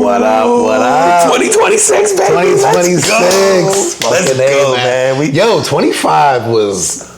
What up? 2026, baby. 2026. Let's go, man. Yo, 25 was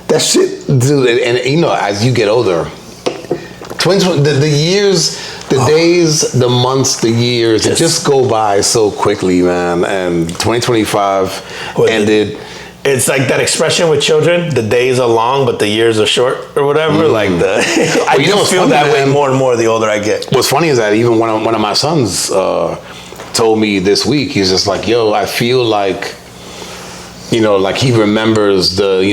that shit, dude. And you know, as you get older, the years, the days, the months, the years, it just go by so quickly, man. And 2025 ended. It's like that expression with children: the days are long, but the years are short, or whatever. Like I do feel that way more and more the older I get. What's funny is that even one of my sons told me this week, he's just like, "Yo, I feel like, you know, like he remembers the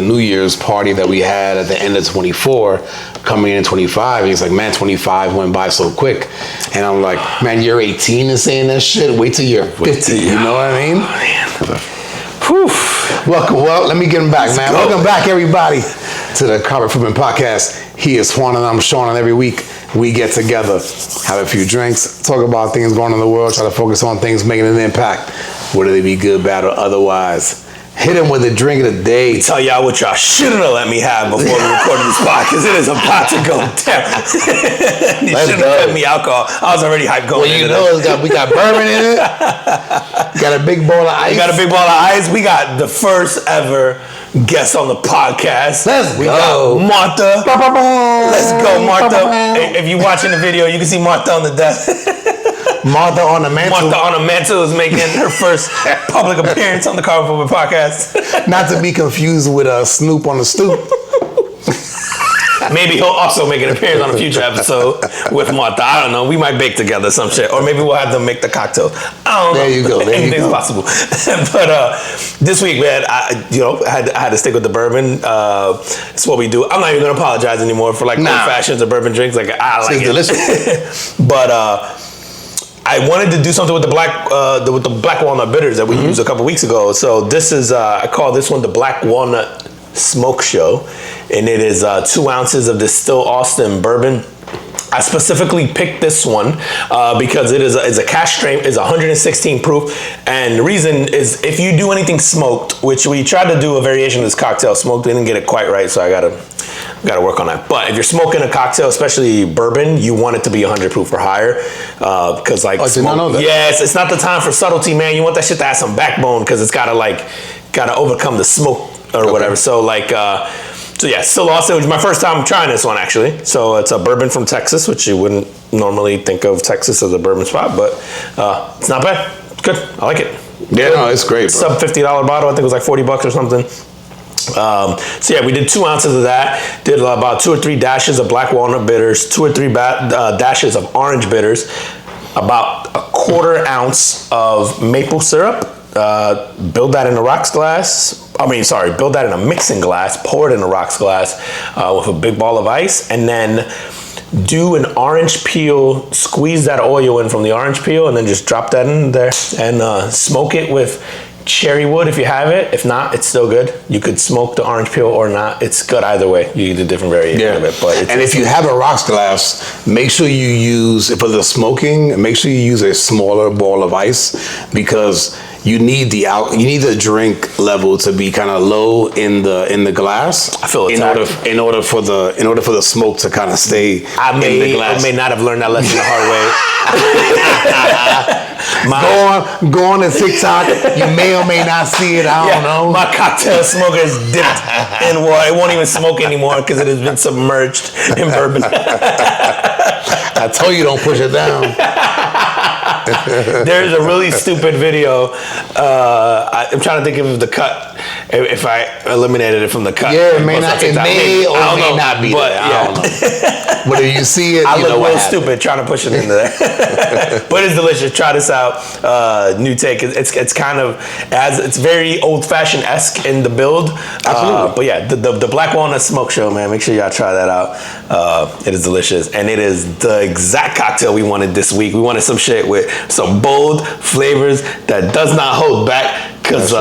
New Year's party that we had at the end of 24, coming in 25. He's like, man, 25 went by so quick, and I'm like, man, you're 18 and saying that shit. Wait till you're 50. You know what I mean? Oh, man. Whew. Well, let me get him back, man. Welcome back, everybody, to the Carpet Footman Podcast. He is Juan and I'm Sean, and every week we get together, have a few drinks, talk about things going on in the world, try to focus on things making an impact, whether they be good, bad, or otherwise. Hit him with a drink of the day. Tell y'all what y'all shouldn't have let me have before we recorded this podcast, because it is about to go down. You shouldn't have fed me alcohol. I was already hyped going into this. We got bourbon in it. We got a big bowl of ice. We got a big bowl of ice. We got the first ever guest on the podcast. We got Martha. Let's go, Martha. If you're watching the video, you can see Martha on the desk. Martha on the mantle. Martha on the mantle is making her first public appearance on the Carpet Footman Podcast. Not to be confused with Snoop on the stoop. Maybe he'll also make an appearance on a future episode with Martha. I don't know. We might bake together some shit, or maybe we'll have them make the cocktail. I don't know. There you go. Anything's possible. But this week, man, I had to stick with the bourbon. It's what we do. I'm not even gonna apologize anymore for old fashions or bourbon drinks. Like I like it. Delicious. But I wanted to do something with the black walnut bitters that we used a couple weeks ago. So this is I call this one the Black Walnut Smoke Show, and it is 2 ounces of this Still Austin bourbon. I specifically picked this one because it is a cash strength, is 116 proof, and the reason is if you do anything smoked, which we tried to do a variation of this cocktail smoked, we didn't get it quite right, so I gotta work on that. But if you're smoking a cocktail, especially bourbon, you want it to be 100 proof or higher, because I did not know that. Yes, it's not the time for subtlety, man. You want that shit to have some backbone, because it's gotta overcome the smoke or whatever. So Still Austin, which is my first time trying this one, actually. So it's a bourbon from Texas, which you wouldn't normally think of Texas as a bourbon spot, but it's not bad. It's good. I like it. Yeah, no, it's great. Sub $50 bottle. I think it was like $40 or something. We did 2 ounces of that. Did about 2 or 3 dashes of black walnut bitters, 2 or 3 dashes of orange bitters, about a 1/4 ounce of maple syrup. Build that in a rocks glass. Build that in a mixing glass, pour it in a rocks glass with a big ball of ice, and then do an orange peel, squeeze that oil in from the orange peel, and then just drop that in there and smoke it with cherry wood if you have it. If not, it's still good. You could smoke the orange peel or not. It's good either way. You do different variations of it. But if you have a rocks glass, make sure you use, for the smoking, make sure you use a smaller ball of ice, because you need the drink level to be kind of low in the glass. I feel attacked. in order for the smoke to kind of stay in the glass. I may not have learned that lesson the hard way. Go on to TikTok. You may or may not see it. I don't know. My cocktail smoker is dipped in water. It won't even smoke anymore because it has been submerged in bourbon. I told you, don't push it down. There's a really stupid video. I'm trying to think of the cut. If I eliminated it from the cut, it may not be there. I don't know. But if you see it, I look real stupid trying to push it into there. But it's delicious. Try this out. New take. It's kind of it's very old fashioned esque in the build. Absolutely. But yeah, the Black Walnut Smoke Show, man. Make sure y'all try that out. It is delicious, and it is the exact cocktail we wanted this week. We wanted some shit with some bold flavors that does not hold back. Because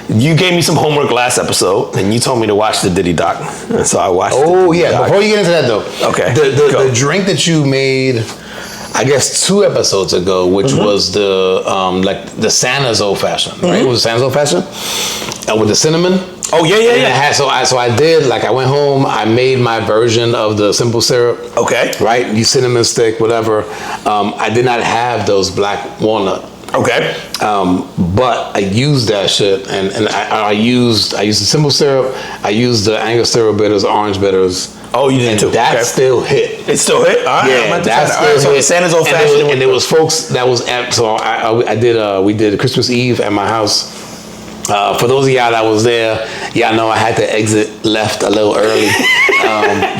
you gave me some homework last episode, and you told me to watch the Diddy doc, and so I watched. Oh yeah! Doc. Before you get into that though, okay, the drink that you made, I guess 2 episodes ago, which was the Santa's old fashioned, right? It was Santa's old fashioned with the cinnamon. Oh yeah. And it had, so I did, like, I went home, I made my version of the simple syrup. Okay. Right? You cinnamon stick, whatever. I did not have those black walnut. Okay. But I used that shit, and I used the simple syrup. I used the Angostura bitters, orange bitters. Oh, you did too. That still hit. It still hit. All right. Yeah, that still hit. So Santa's old fashioned. And there was folks that was at. So I did. We did Christmas Eve at my house. For those of y'all that was there, y'all know I had to exit left a little early.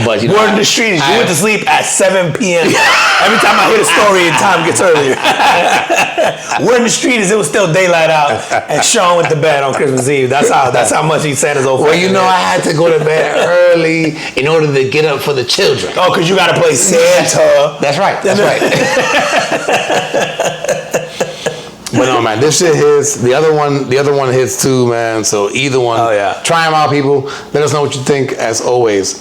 But you know, word in the street is you went to sleep at 7 p.m. Every time I hear the story, time gets earlier. Word in the street is it was still daylight out, and Sean went to bed on Christmas Eve. That's how much he Santa's old. Well, you know, I had to go to bed early in order to get up for the children. Oh, because you got to play Santa. That's right. That's right. But no, man, this shit hits. The other one hits too, man. So either one. Oh yeah. Try them out, people. Let us know what you think. As always.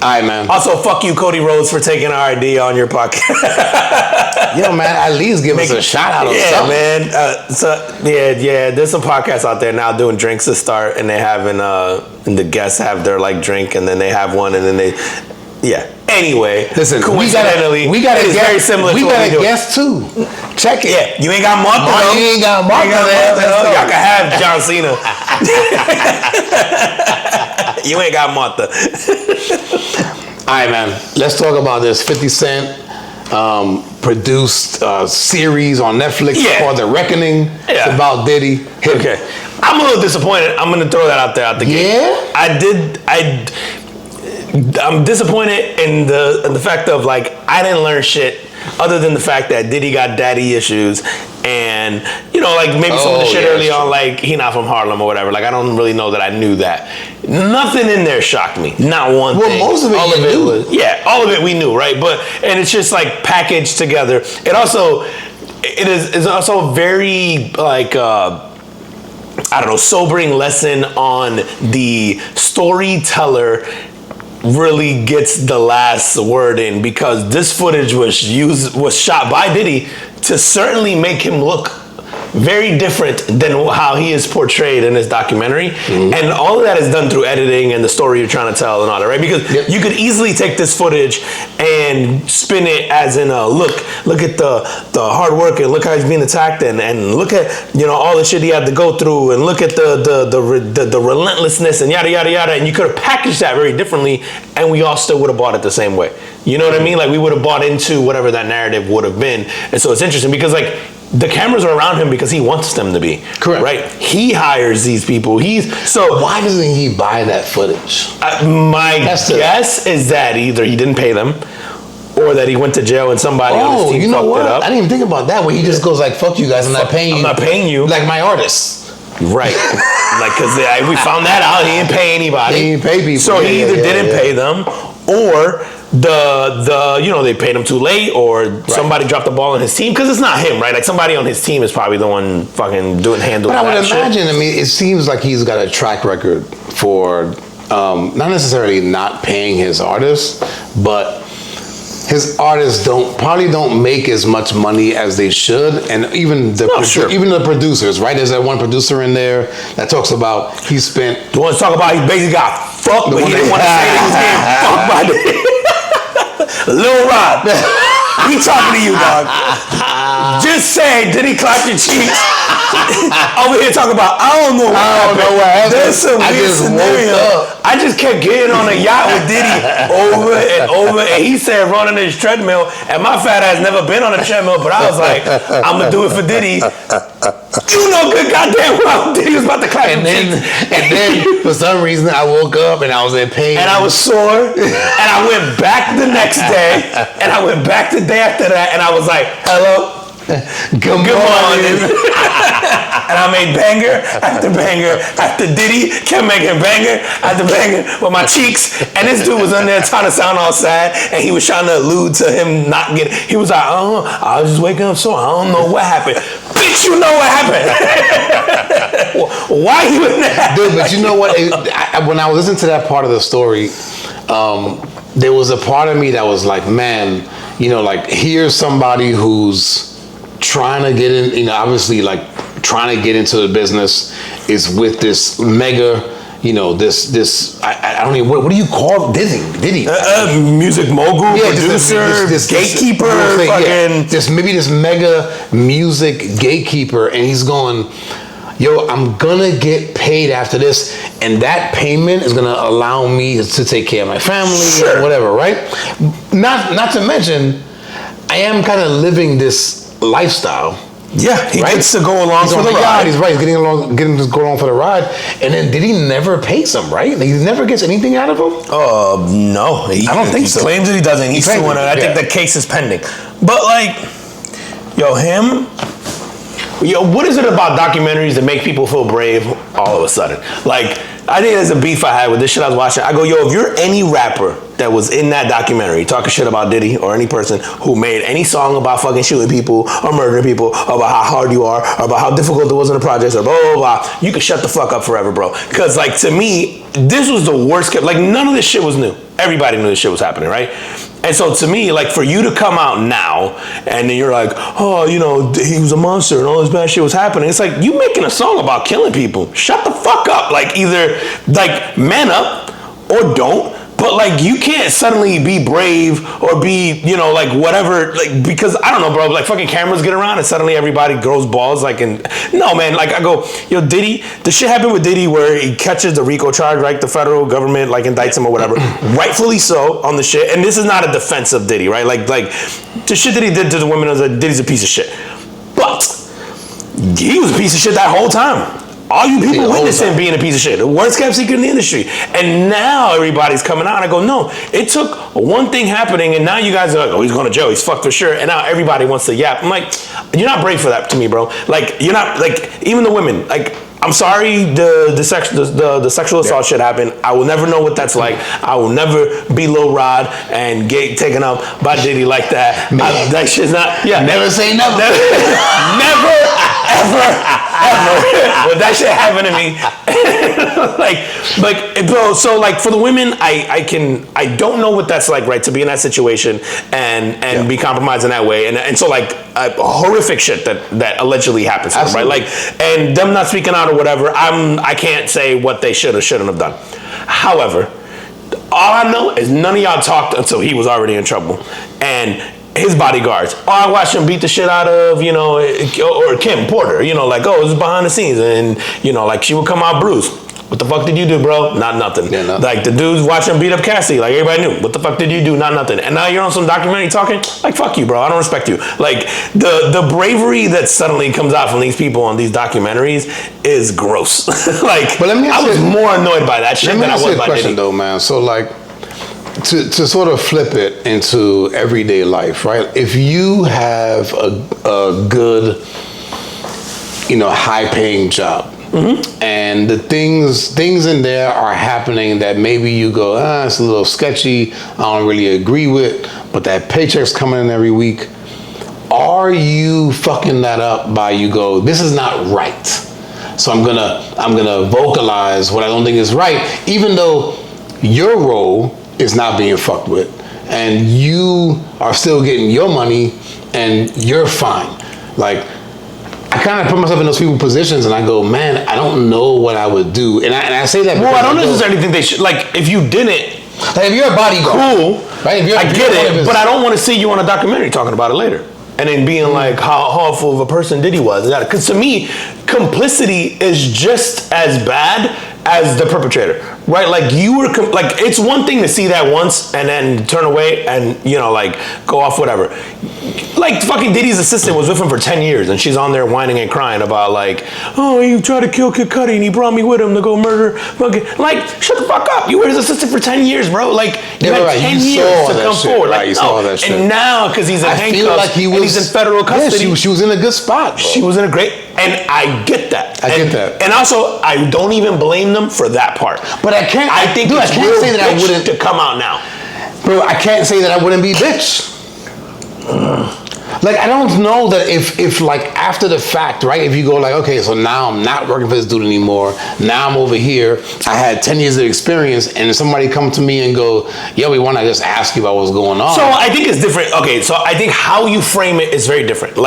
All right, man. Also, fuck you, Cody Rhodes, for taking our idea on your podcast. Yo, man, at least give us a shout out or something. Man. There's some podcasts out there now doing drinks to start, and they having and the guests have their like drink, and then they have one, and then they. Yeah. Anyway, listen. Coincidentally, we got a guest. Very similar. We to got a guest too. Check it. Yeah, you ain't got Martha. No, you ain't got Martha. Y'all can have John Cena. You ain't got Martha. All right, man. Let's talk about this 50 Cent produced series on Netflix called The Reckoning. Yeah. It's about Diddy. Okay. I'm a little disappointed. I'm going to throw that out there out the gate. Yeah? I'm disappointed in the fact of like I didn't learn shit other than the fact that Diddy got daddy issues, and you know, like maybe some of the shit early on, like he not from Harlem or whatever. Like I don't really know that I knew that. Nothing in there shocked me. Not one thing. Well, most of it all you knew. All of it we knew, right? And it's just like packaged together. It is also very like. I don't know, sobering lesson on the storyteller really gets the last word in, because this footage was shot by Diddy to certainly make him look very different than how he is portrayed in this documentary. Mm-hmm. And all of that is done through editing and the story you're trying to tell and all that, right? Because you could easily take this footage and spin it as in a look at the hard work, and look how he's being attacked, and look at, you know, all the shit he had to go through, and look at the relentlessness and yada yada yada, and you could have packaged that very differently, and we all still would have bought it the same way. You know what I mean? Like we would have bought into whatever that narrative would have been. And so it's interesting because like the cameras are around him because he wants them to be. Correct. Right? He hires these people. So why doesn't he buy that footage? My guess is that either he didn't pay them, or that he went to jail and somebody on his team fucked it up. I didn't even think about that. Where he just goes like, "Fuck you guys, I'm not paying you. I'm not paying you." Like my artists. Right. Like, because we found that out. He didn't pay anybody. He didn't pay people. So he either didn't pay them, or they paid him too late, or somebody dropped the ball on his team, because it's not him, right? Like handling that shit. But I would imagine, I mean, it seems like he's got a track record for not necessarily not paying his artists, but his artists probably don't make as much money as they should, and even the producers, right? There's that one producer in there that talks about he spent. The one talk about he basically got fucked, but he didn't want to say that he was getting fucked by Lil Rod. We talking to you, dog. Just say, did he clap your cheeks? Over here talking about, I don't know what happened. There's some weird scenario. I just kept getting on a yacht with Diddy over and over, and he said run on his treadmill, and my fat ass never been on a treadmill, but I was like, I'm gonna do it for Diddy. You know good goddamn well Diddy was about to clap your cheeks. And then for some reason I woke up and I was in pain. And I was sore, and I went back the next day, and I went back the day after that, and I was like, hello? Good morning. And I made banger after banger after Diddy kept making banger after banger with my cheeks. And this dude was in there trying to sound all sad, and he was trying to allude to him not getting. He was like, oh, I was just waking up sore. I don't know what happened. Bitch, you know what happened. Why you in that? Dude, but you know what? When I was listening to that part of the story, there was a part of me that was like, man, you know, like here's somebody who's trying to get in, you know, obviously like trying to get into the business, is with this mega this I don't even what do you call Diddy? Music mogul, producer, this gatekeeper, this mega music gatekeeper, and he's going, yo, I'm gonna get paid after this, and that payment is gonna allow me to take care of my family or whatever, right? Not to mention, I am kind of living this lifestyle. Yeah, he gets to go along for the ride. He's right. He's getting to go along for the ride. And then Diddy never pays him, right? He never gets anything out of him. No, I don't think so. He claims that he doesn't. He's suing it. I think the case is pending. But what is it about documentaries that make people feel brave all of a sudden? I think there's a beef I had with this shit I was watching. I go, yo, if you're any rapper that was in that documentary talking shit about Diddy or any person who made any song about fucking shooting people or murdering people, or about how hard you are, or about how difficult it was in the projects, or blah, blah, blah, you can shut the fuck up forever, bro. Because, to me, this was the worst. None of this shit was new. Everybody knew this shit was happening, right? And so to me, for you to come out now and then you're like, oh, he was a monster and all this bad shit was happening. It's like, you making a song about killing people. Shut the fuck up. Either man up or don't. But you can't suddenly be brave or be, whatever, because I don't know, bro, fucking cameras get around and suddenly everybody grows balls. No, man, I go, yo, Diddy, the shit happened with Diddy where he catches the RICO charge, right? The federal government indicts him or whatever, rightfully so on the shit. And this is not a defense of Diddy, right? The shit that he did to the women, Diddy's a piece of shit. But he was a piece of shit that whole time. All you people witness him being a piece of shit. The worst kept secret in the industry. And now everybody's coming out. I go, no, it took one thing happening and now you guys are like, oh, he's going to jail. He's fucked for sure. And now everybody wants to yap. I'm like, you're not brave for that to me, bro. You're not, even the women, I'm sorry the sexual assault shit happened. I will never know what that's like. I will never be Lil Rod and get taken up by Diddy like that. That shit's not, Never say never. Never, ever. But that shit happened to me. Bro, so for the women, I don't know what that's like, right, to be in that situation and be compromised in that way. And so horrific shit that allegedly happens to them, right? And them not speaking out or whatever, I can't say what they should or shouldn't have done. However, all I know is none of y'all talked until he was already in trouble. And his bodyguards. I watched him beat the shit out of, or Kim Porter, it was behind the scenes. And, she would come out bruised. What the fuck did you do, bro? Not nothing. Yeah, nothing. The dudes watching him beat up Cassie, everybody knew. What the fuck did you do? Not nothing. And now you're on some documentary talking, fuck you, bro. I don't respect you. The bravery that suddenly comes out from these people on these documentaries is gross. But I was more annoyed by that shit than I was by Diddy. Let me ask you a question, though, man. So, to sort of flip it into everyday life, right? If you have a good, high-paying job, and the things in there are happening that maybe you go, it's a little sketchy, I don't really agree with, but that paycheck's coming in every week. Are you fucking that up by you go, this is not right, so I'm gonna vocalize what I don't think is right, even though your role is not being fucked with, and you are still getting your money, and you're fine. I kind of put myself in those people's positions, and I go, man, I don't know what I would do, and I say that. Well, I don't necessarily think they should. If you didn't, if you're a bodyguard, cool, right? I get it, but I don't want to see you on a documentary talking about it later, and then being how awful of a person Diddy was. Because to me, complicity is just as bad as the perpetrator, right? You were it's one thing to see that once and then turn away and go off whatever. Fucking Diddy's assistant was with him for 10 years and she's on there whining and crying about oh, he tried to kill Kid Cudi and he brought me with him to go murder fucking shut the fuck up. You were his assistant for 10 years, bro. You had 10 years to come forward. Right, you saw that shit. And now because he's in handcuffs and he's in federal custody. Yeah, she was in a good spot, bro. She was in a great, and I get that. I get that. And also, I don't even blame them for that part. But I can't. I think I can't say that I wouldn't to come out now. Bro, I can't say that I wouldn't be bitch. I don't know that if after the fact, right? If you go okay, so now I'm not working for this dude anymore. Now I'm over here. I had 10 years of experience, and somebody come to me and go, "Yo, we want to just ask you about what's going on." So I think it's different. Okay, so I think how you frame it is very different.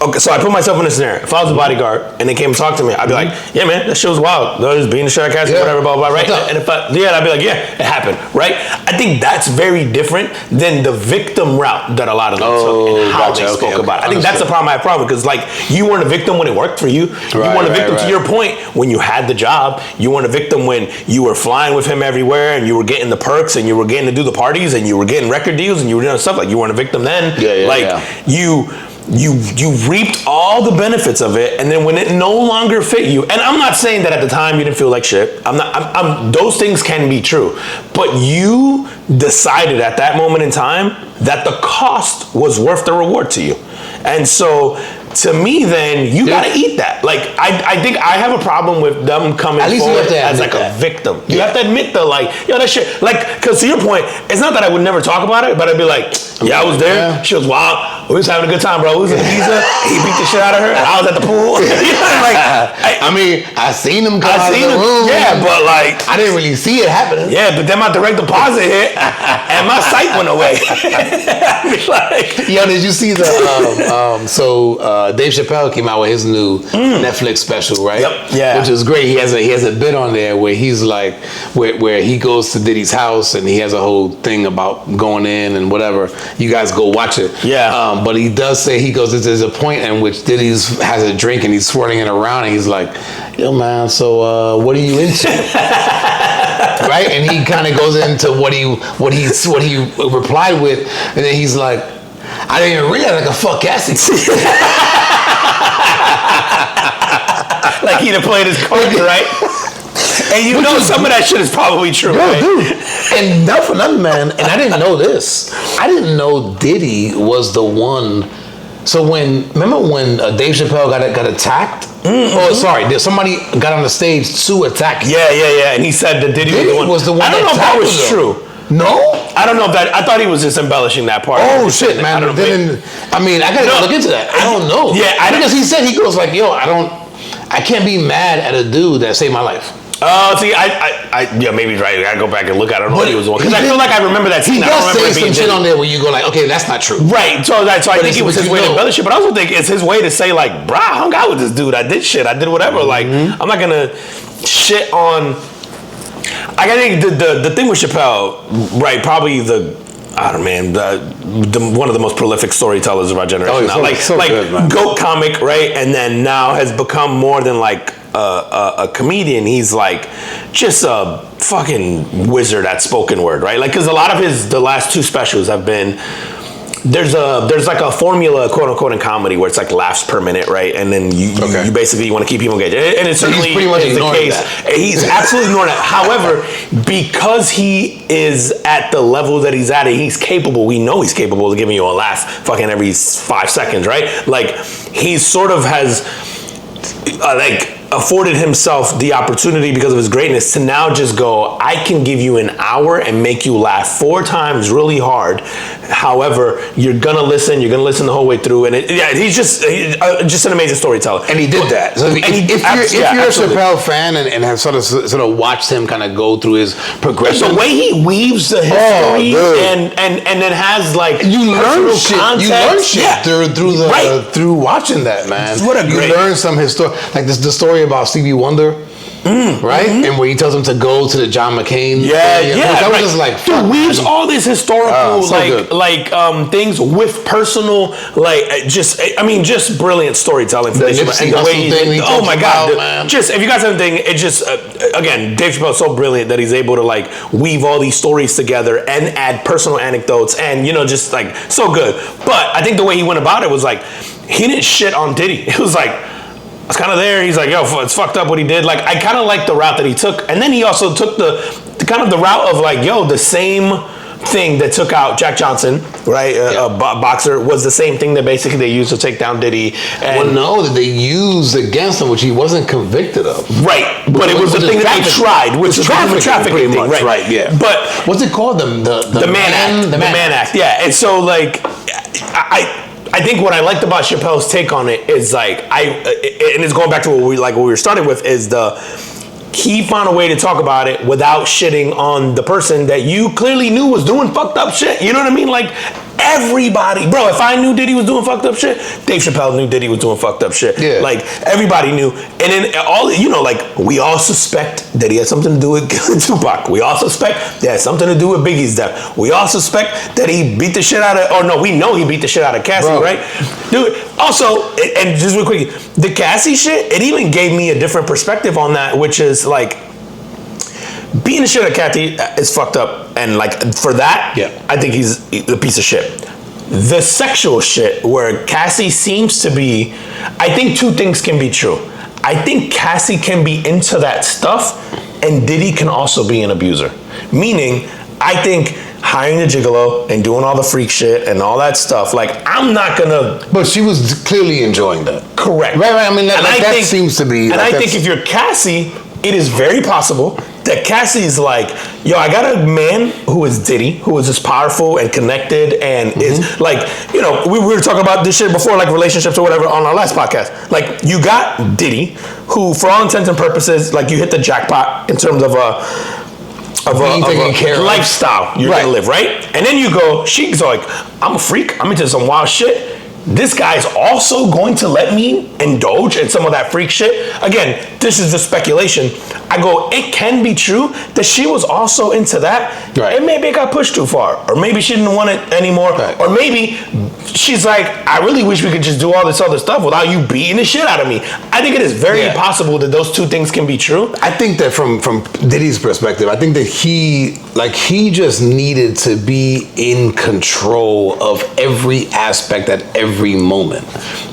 okay, so I put myself in a scenario. If I was a bodyguard and they came and talked to me, I'd be like, yeah, man, that shit was wild. They're just being the shit out of cats, whatever, blah, blah, right? And if I'd be like, yeah, it happened, right? I think that's very different than the victim route that a lot of them took and how they spoke about it. I think that's the problem I have problem because, like, you weren't a victim when it worked for you. You weren't a victim, to your point, when you had the job. You weren't a victim when you were flying with him everywhere and you were getting the perks and you were getting to do the parties and you were getting record deals and you were doing stuff. Like, you weren't a victim then. You reaped all the benefits of it, and then when it no longer fit you, and I'm not saying that at the time you didn't feel like shit. Those things can be true, but you decided at that moment in time that the cost was worth the reward to you, and so. To me, then, you gotta eat that. Like, I think I have a problem with them coming forward as like a victim. You have to admit though, like, yo, that shit, like, cause to your point, it's not that I would never talk about it, but I'd be like, yeah, I was there. She was wild. We was having a good time, bro. We was in Ibiza. He beat the shit out of her, and I was at the pool. I seen him come out of the room. Yeah, but like, I didn't really see it happening. Yeah, but then my direct deposit hit, and my sight went away. Yo, did you see the? Dave Chappelle came out with his new Netflix special, right? Yep. Yeah. Which is great. He has a bit on there where he's like, where he goes to Diddy's house and he has a whole thing about going in and whatever. You guys go watch it. Yeah. But he does say, he goes, there's a point in which Diddy's has a drink and he's swirling it around and he's like, yo man, so what are you into? Right? And he kind of goes into what he replied with, and then he's like, I didn't even realize I could fuck Cassie. Like he'd have played his card, right? And you know some of that shit is probably true, right? Dude. And not for nothing, man. And I didn't know this. I didn't know Diddy was the one. So remember when Dave Chappelle got attacked? Mm-hmm. Oh, sorry. Somebody got on the stage to attack him. Yeah. And he said that Diddy was the one. I don't know if that was true. No? I don't know if that. I thought he was just embellishing that part. Oh shit, man! I gotta look into that. I don't know. Yeah, because he said, he goes like, "Yo, I can't be mad at a dude that saved my life." See, maybe right. I gotta go back and look. I don't know if he was the one because I feel like I remember that scene. He does say some shit on there where you go like, "Okay, that's not true." Right. So I think it was his way to embellish it, but I also think it's his way to say like, "Bruh, I hung out with this dude. I did shit. I did whatever." Like, I'm not gonna shit on. I think the thing with Chappelle, right? Probably one of the most prolific storytellers of our generation. Good, GOAT comic, right? And then now has become more than like a comedian. He's like just a fucking wizard at spoken word, right? Like, because a lot of the last two specials have been. There's like a formula, quote unquote, in comedy where it's like laughs per minute, right? And then you basically want to keep people engaged, and it's certainly pretty much the case. That. He's absolutely ignoring that. However, because he is at the level that he's at, he's capable. We know he's capable of giving you a laugh, fucking every 5 seconds, right? Like he sort of has, afforded himself the opportunity because of his greatness to now just go, I can give you an hour and make you laugh 4 times really hard. However, you're gonna listen the whole way through, and he's just an amazing storyteller. And he did that. So if you're a Chappelle fan and have sort of watched him kind of go through his progression, the way he weaves the history and then has like you learn shit through watching that, man. You learn some history, like the story about Stevie Wonder, right? And where he tells him to go to the John McCain. That was just like, dude, weaves all this historical things with personal, just brilliant storytelling. The Nipsey Hussle thing. Oh my god, man. Just if you guys haven't think, it just again, Dave Chappelle is so brilliant that he's able to like weave all these stories together and add personal anecdotes and just like so good. But I think the way he went about it was like he didn't shit on Diddy. It was like, I was kind of there. He's like, yo, it's fucked up what he did. Like, I kind of like the route that he took. And then he also took the route of like, yo, the same thing that took out Jack Johnson, right? A boxer, was the same thing that basically they used to take down Diddy. And that they used against him, which he wasn't convicted of. Right. But it was the thing that they tried, which is the trafficking thing. Right, yeah. But what's it called? The Mann Act. The Mann Act, yeah. And so like, I think what I liked about Chappelle's take on it is like and it's going back to what we were starting with, is he found a way to talk about it without shitting on the person that you clearly knew was doing fucked up shit. You know what I mean? Like everybody, bro, if I knew Diddy was doing fucked up shit, Dave Chappelle knew Diddy was doing fucked up shit. Yeah. Like, everybody knew. And then all, you know, like, we all suspect that he had something to do with killing Tupac. We all suspect that had something to do with Biggie's death. We all suspect that he beat the shit out of, or no, we know he beat the shit out of Cassie, Bro. right? Dude, also, and just real quick, the Cassie shit, it even gave me a different perspective on that, which is like, being the shit at Kathy is fucked up, and like for that, yeah. I think he's a piece of shit. The sexual shit, where Cassie seems to be, I think two things can be true. I think Cassie can be into that stuff, and Diddy can also be an abuser. Meaning, I think hiring a gigolo and doing all the freak shit and all that stuff, like, I'm not gonna. But she was clearly enjoying that. Correct. Right. I mean, that seems to be. And like, I think if you're Cassie, it is very possible that Cassie's like, yo, I got a man who is Diddy, who is just powerful and connected and is like, you know, we were talking about this shit before, like relationships or whatever on our last podcast. Like, you got Diddy, who for all intents and purposes, like, you hit the jackpot in terms of a lifestyle you're gonna live, right? And then you go, she's like, I'm a freak, I'm into some wild shit. This guy's also going to let me indulge in some of that freak shit. Again, this is just speculation. I go, it can be true that she was also into that. Right. And maybe it got pushed too far. Or maybe she didn't want it anymore. Right. Or maybe she's like, I really wish we could just do all this other stuff without you beating the shit out of me. I think it is very possible that those two things can be true. I think that from Diddy's perspective, I think that he just needed to be in control of every aspect at every moment.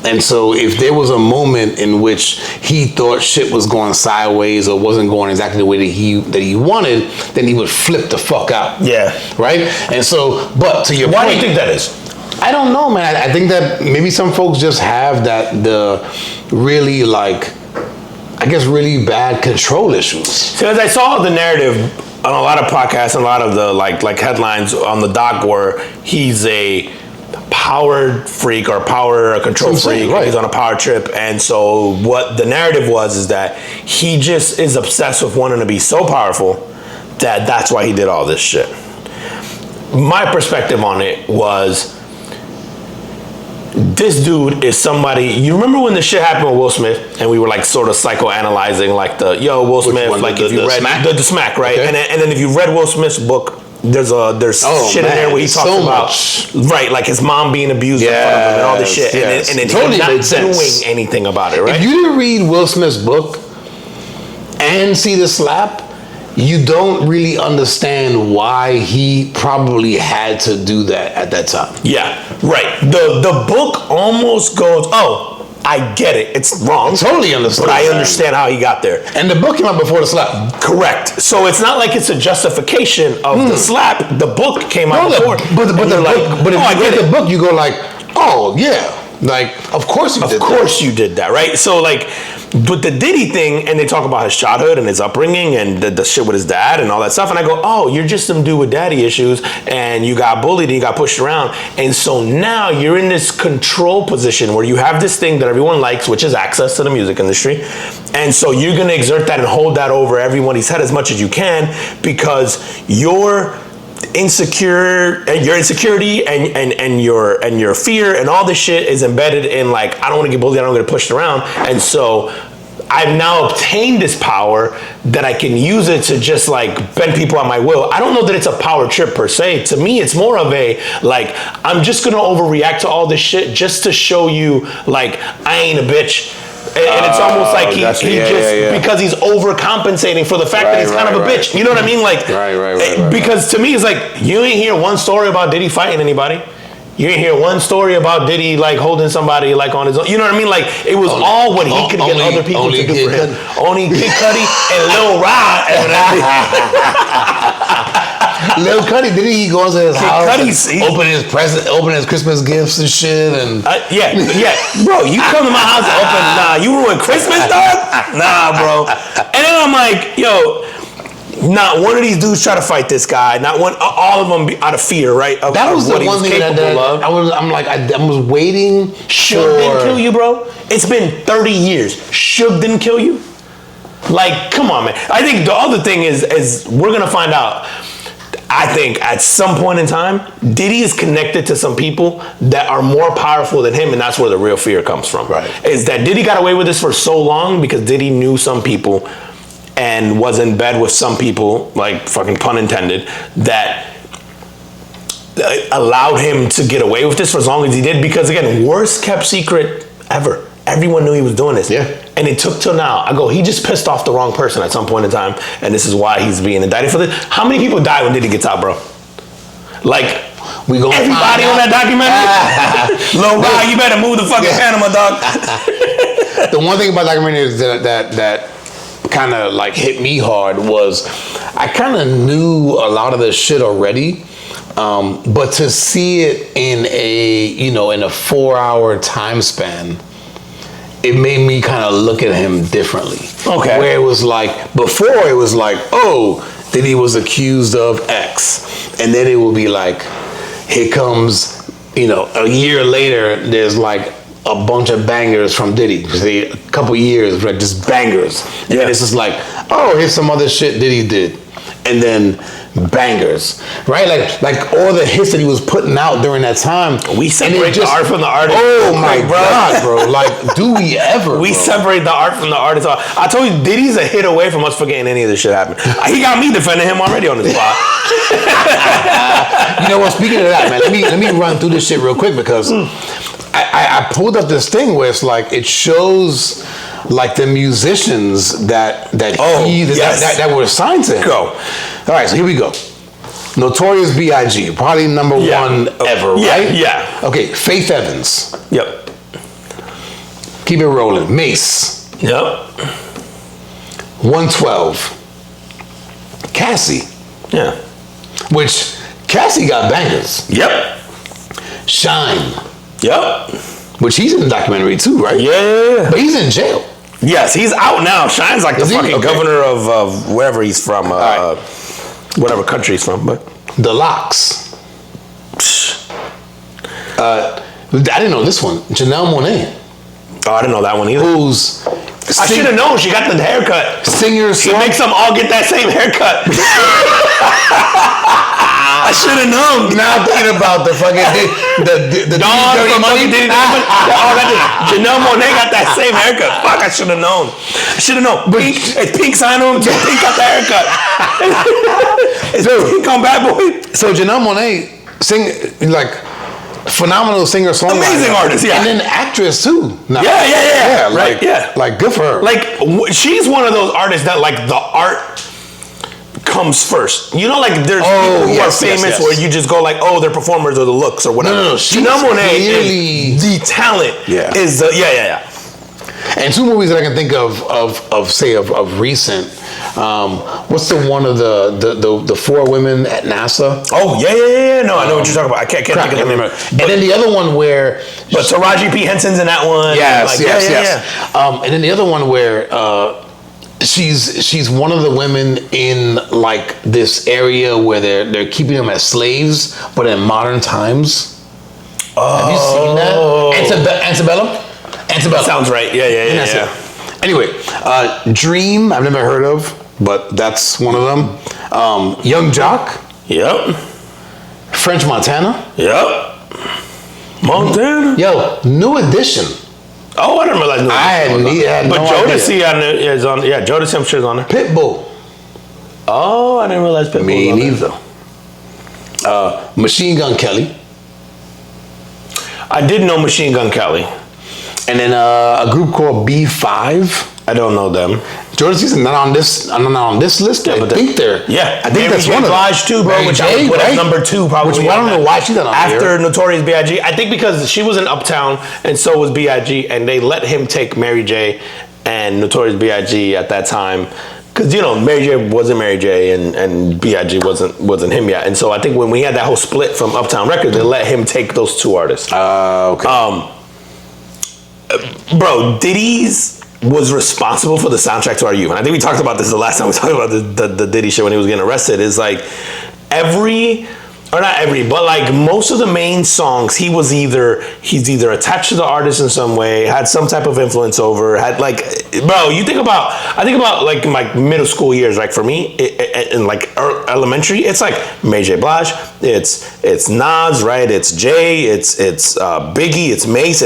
And so if there was a moment in which he thought shit was going sideways or wasn't going exactly the way that he wanted, then he would flip the fuck out. Yeah. Right? And so, but to your point. Why do you think that is? I don't know, man. I think that maybe some folks just have the really, like, I guess, really bad control issues. So as I saw the narrative on a lot of podcasts and a lot of the like headlines on the doc where he's a power freak or power control freak, right. He's on a power trip, and so what the narrative was is that he just is obsessed with wanting to be so powerful that that's why he did all this shit. My perspective on it was, this dude is somebody. You remember when the shit happened with Will Smith, and we were like sort of psychoanalyzing, like the Will Smith, like if you read the smack, right? Okay. And then if you read Will Smith's book, there's shit in there where he talks about right, like his mom being abused in front of him and all this shit, and then totally not doing anything about it, right? If you didn't read Will Smith's book and see the slap, you don't really understand why he probably had to do that at that time. Yeah, right. The book almost goes, oh, I get it. It's wrong. I totally understand. But I understand how he got there. And the book came out before the slap. Correct. So it's not like it's a justification of the slap. The book came out before. But if you read the book, you go like, oh, yeah. Like, of course you did that, right? So, like, but the Diddy thing, and they talk about his childhood and his upbringing and the shit with his dad and all that stuff, and I go, oh, you're just some dude with daddy issues, and you got bullied and you got pushed around, and so now you're in this control position where you have this thing that everyone likes, which is access to the music industry, and so you're gonna exert that and hold that over everybody's head as much as you can because your insecurity and your fear and all this shit is embedded in, like, I don't want to get bullied, I don't want to get pushed around, and so I've now obtained this power that I can use it to just like bend people at my will. I don't know that it's a power trip per se. To me, it's more of a, like, I'm just gonna overreact to all this shit just to show you, like, I ain't a bitch. And it's almost like because he's overcompensating for the fact that he's kind of a bitch. You know what I mean? Like, because to me, it's like, you ain't hear one story about Diddy fighting anybody. You ain't hear one story about Diddy like holding somebody like on his own. You know what I mean? Like, it was all what he could get other people to do for him. Only Kid Cudi and Lil Rod. Lil Cudi, did he go into his house, open his Christmas gifts and shit, and bro, you come to my house and open, you ruin Christmas, dog? Nah, bro. And then I'm like, yo, not one of these dudes try to fight this guy. Not one. All of them out of fear, right? That was the one thing that I was waiting. Suge didn't kill you, bro. It's been 30 years. Suge didn't kill you. Like, come on, man. I think the other thing is we're gonna find out. I think at some point in time, Diddy is connected to some people that are more powerful than him, and that's where the real fear comes from. Right. Is that Diddy got away with this for so long because Diddy knew some people and was in bed with some people, like fucking pun intended, that allowed him to get away with this for as long as he did. Because again, worst kept secret ever. Everyone knew he was doing this. Yeah. And it took till now. I go, he just pissed off the wrong person at some point in time, and this is why he's being indicted for this. How many people died when Diddy gets out, bro? Like, we gonna everybody on that documentary? Lil Rod, you better move the fucking Panama, dog. The one thing about documentary is that kind of like hit me hard was I kind of knew a lot of this shit already, but to see it in a 4-hour time span, it made me kind of look at him differently. Okay. Where it was like, before it was like, oh, Diddy was accused of X. And then it would be like, here comes, a year later, there's like a bunch of bangers from Diddy. A couple years, like just bangers. And then it's just like, oh, here's some other shit Diddy did. And then bangers, right? Like all the hits that he was putting out during that time. We separate the art from the artist. Oh my God, bro. Like, do we ever? We separate the art from the artist. I told you, Diddy's a hit away from us forgetting any of this shit happened. He got me defending him already on the spot. You know what? Speaking of that, man, let me run through this shit real quick because I pulled up this thing where it's like it shows like the musicians that were assigned to him. Go. All right, so here we go. Notorious B.I.G., probably number one ever, right? Yeah. Okay, Faith Evans. Yep. Keep it rolling. Mace. Yep. 112. Cassie. Yeah. Which Cassie got bangers. Yep. Shine. Yep. Which he's in the documentary too, right? Yeah. But he's in jail. Yes, he's out now. Shine's like the fucking governor of wherever he's from, whatever country he's from. But The Locks. I didn't know this one. Janelle Monáe. Oh, I didn't know that one either. Who's I should have known. She got the haircut. Singer. She makes them all get that same haircut. I should have known. Now I'm thinking about the fucking the Dawn Dirty from Money. Janelle Monáe got that same haircut. Fuck, I should have known. I should have known. Pink, it's Pink sign on him. Pink got the haircut. It's Pink on Bad Boy. So Janelle Monáe sing like phenomenal singer songwriter, amazing artist, yeah, and then actress too. No. Yeah, like, right, yeah, like good for her. Like she's one of those artists that like the art comes first. You know, like there's people who are famous where you just go like, oh, they're performers or the looks or whatever. No, Janelle Monáe, the talent is the And two movies that I can think of recent. What's the one of the 4 women at NASA? Oh yeah. No, I know what you're talking about. I can't think of the name. And then the other one where, but Taraji P Henson's in that one. Yes. And then the other one where she's one of the women in like this area where they're keeping them as slaves, but in modern times. Oh. Have you seen that? Antebellum. Sounds right. Yeah. Anyway, Dream, I've never heard of, but that's one of them. Young Jock. Yep. French Montana. Yep. Montana. Yo, New Edition. Oh, I didn't realize New Edition. Had but no Jodeci is on. Yeah, Jodeci I'm sure is on there. Pitbull. Oh, I didn't realize Pitbull. Me neither. Machine Gun Kelly. I did know Machine Gun Kelly. And then a group called B5. I don't know them. Jodeci's not on this list. I think they're. Yeah, I think that's one of them. too, bro. Which I would put as number 2 probably. Which I don't know why she's not on after Notorious B.I.G. I think because she was in Uptown and so was B.I.G. and they let him take Mary J. and Notorious B.I.G. at that time. Because Mary J. wasn't Mary J. and B.I.G. wasn't him yet, and so I think when we had that whole split from Uptown Records, they let him take those 2 artists. Okay. Bro, Diddy's was responsible for the soundtrack to our youth. And I think we talked about this the last time we talked about the Diddy shit when he was getting arrested. Is like every or not every, but like most of the main songs, he's either attached to the artist in some way, had some type of influence over, had like, bro, I think about like my middle school years, like for me, in like elementary, it's like Mary J. Blige, it's Nas, right? It's Jay, it's Biggie, it's Mace,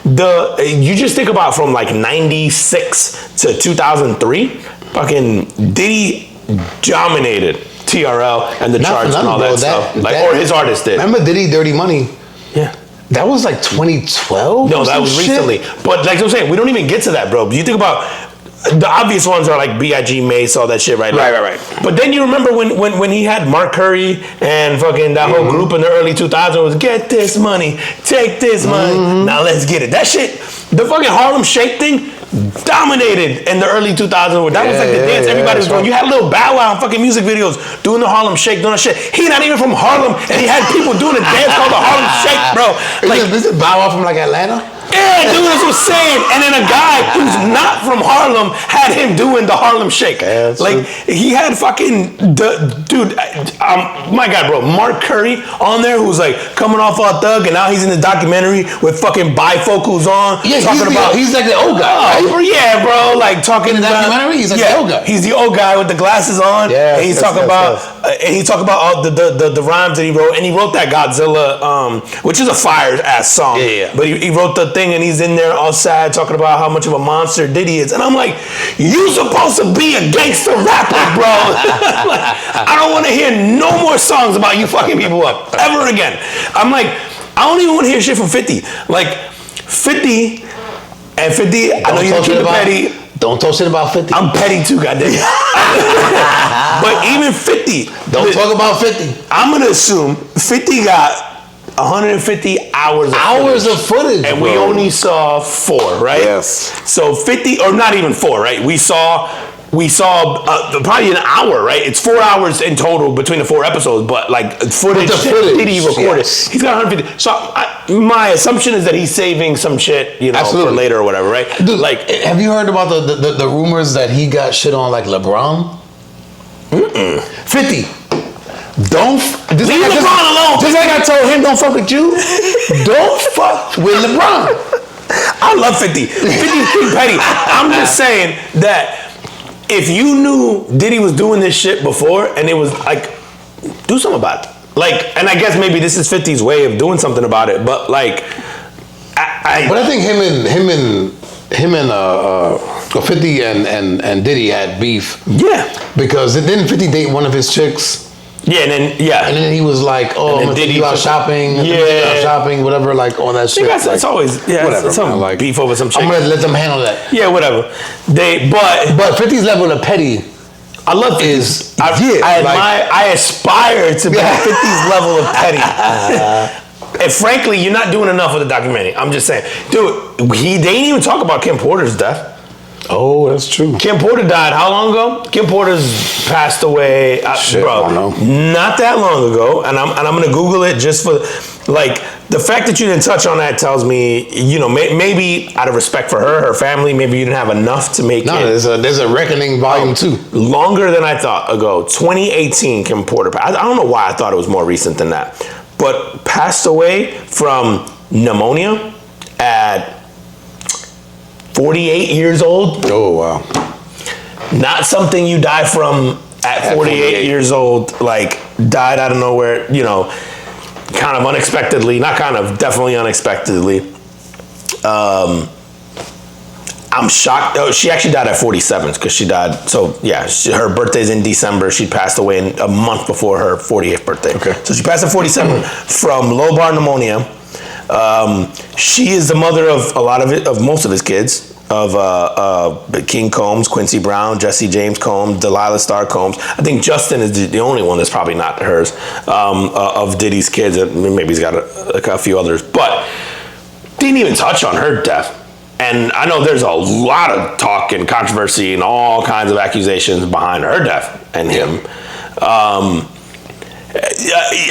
you just think about from like 96 to 2003, fucking Diddy dominated TRL and the charts and all that stuff. Or his artist did. Remember Diddy Dirty Money? Yeah. That was like 2012? No, that was recently. But like I'm saying, we don't even get to that, bro. You think about the obvious ones are like B.I.G., Mace, all that shit, right? Right. But then you remember when he had Mark Curry and fucking that whole group in the early 2000s was get this money, take this money, now let's get it. That shit, the fucking Harlem Shake thing dominated in the early 2000s. That was like the dance everybody was doing. You had a little Bow Wow in fucking music videos doing the Harlem Shake, doing that shit. He not even from Harlem, and he had people doing a dance called the Harlem Shake, bro. Like, this is Bow Wow from like Atlanta? Yeah, dude, that's what I'm saying. And then a guy who's not from Harlem had him doing the Harlem Shake. Yeah, like, he had fucking, my God, bro, Mark Curry on there who's like coming off all thug, and now he's in the documentary with fucking bifocals on. Yeah, he's like the old guy, right? Yeah, bro, like talking in the documentary, he's like the old guy. He's the old guy with the glasses on. Yeah, and he's talking about all the rhymes that he wrote, and he wrote that Godzilla, which is a fire ass song. Yeah. But he wrote the thing, and he's in there all sad talking about how much of a monster Diddy is, and I'm like, you supposed to be a gangster rapper, bro. Like, I don't want to hear no more songs about you fucking people up ever again. I'm like, I don't even want to hear shit from 50. Like 50, I know you keep it petty. Don't talk shit about 50. I'm petty too, goddamn. But even 50. Don't talk about 50. I'm gonna assume 50 got 150 hours of footage, and we only saw 4, right? Yes. So 50, or not even 4, right? We saw probably an hour, right? It's 4 hours in total between the 4 episodes, but like footage Diddy recorded. Yes. He's got 150. So my assumption is that he's saving some shit, for later or whatever, right? Dude, like, have you heard about the rumors that he got shit on like LeBron? 50. Don't leave LeBron alone. Just like I told him, don't fuck with you. Don't fuck with LeBron. I love 50. 50 is King Petty. I'm just saying that if you knew Diddy was doing this shit before, and it was like, do something about it. Like, and I guess maybe this is 50's way of doing something about it. But like, but I think him and 50 and Diddy had beef. Yeah. Because didn't 50 date one of his chicks? Yeah, and then he was like, "Oh, I'm gonna take you out shopping, whatever, like all that shit." It's always whatever. Some like beef over some chick. I'm gonna let them handle that. Yeah, whatever. But 50's level of petty, I love is I aspire to be 50's level of petty. And frankly, you're not doing enough with the documentary. I'm just saying, dude. They didn't even talk about Kim Porter's death. Oh, that's true. Kim Porter died how long ago? Kim Porter's passed away, bro. Not that long ago, and I'm gonna Google it just for like the fact that you didn't touch on that tells me maybe out of respect for her family, maybe you didn't have enough to make it. No, there's a Reckoning Volume 2. Longer than I thought ago. 2018, Kim Porter. I don't know why I thought it was more recent than that, but passed away from pneumonia at 48 years old. Oh, wow. Not something you die from at 48 years old, like died out of nowhere, kind of unexpectedly, not kind of, definitely unexpectedly. I'm shocked. Oh, she actually died at 47 because she died. So yeah, her birthday's in December. She passed away a month before her 48th birthday. Okay. So she passed at 47 from lobar pneumonia. She is the mother of most of his kids, of King Combs, Quincy Brown, Jesse James Combs, Delilah Star Combs. I think Justin is the only one that's probably not hers, of Diddy's kids. Maybe he's got a few others, but didn't even touch on her death. And I know there's a lot of talk and controversy and all kinds of accusations behind her death and him.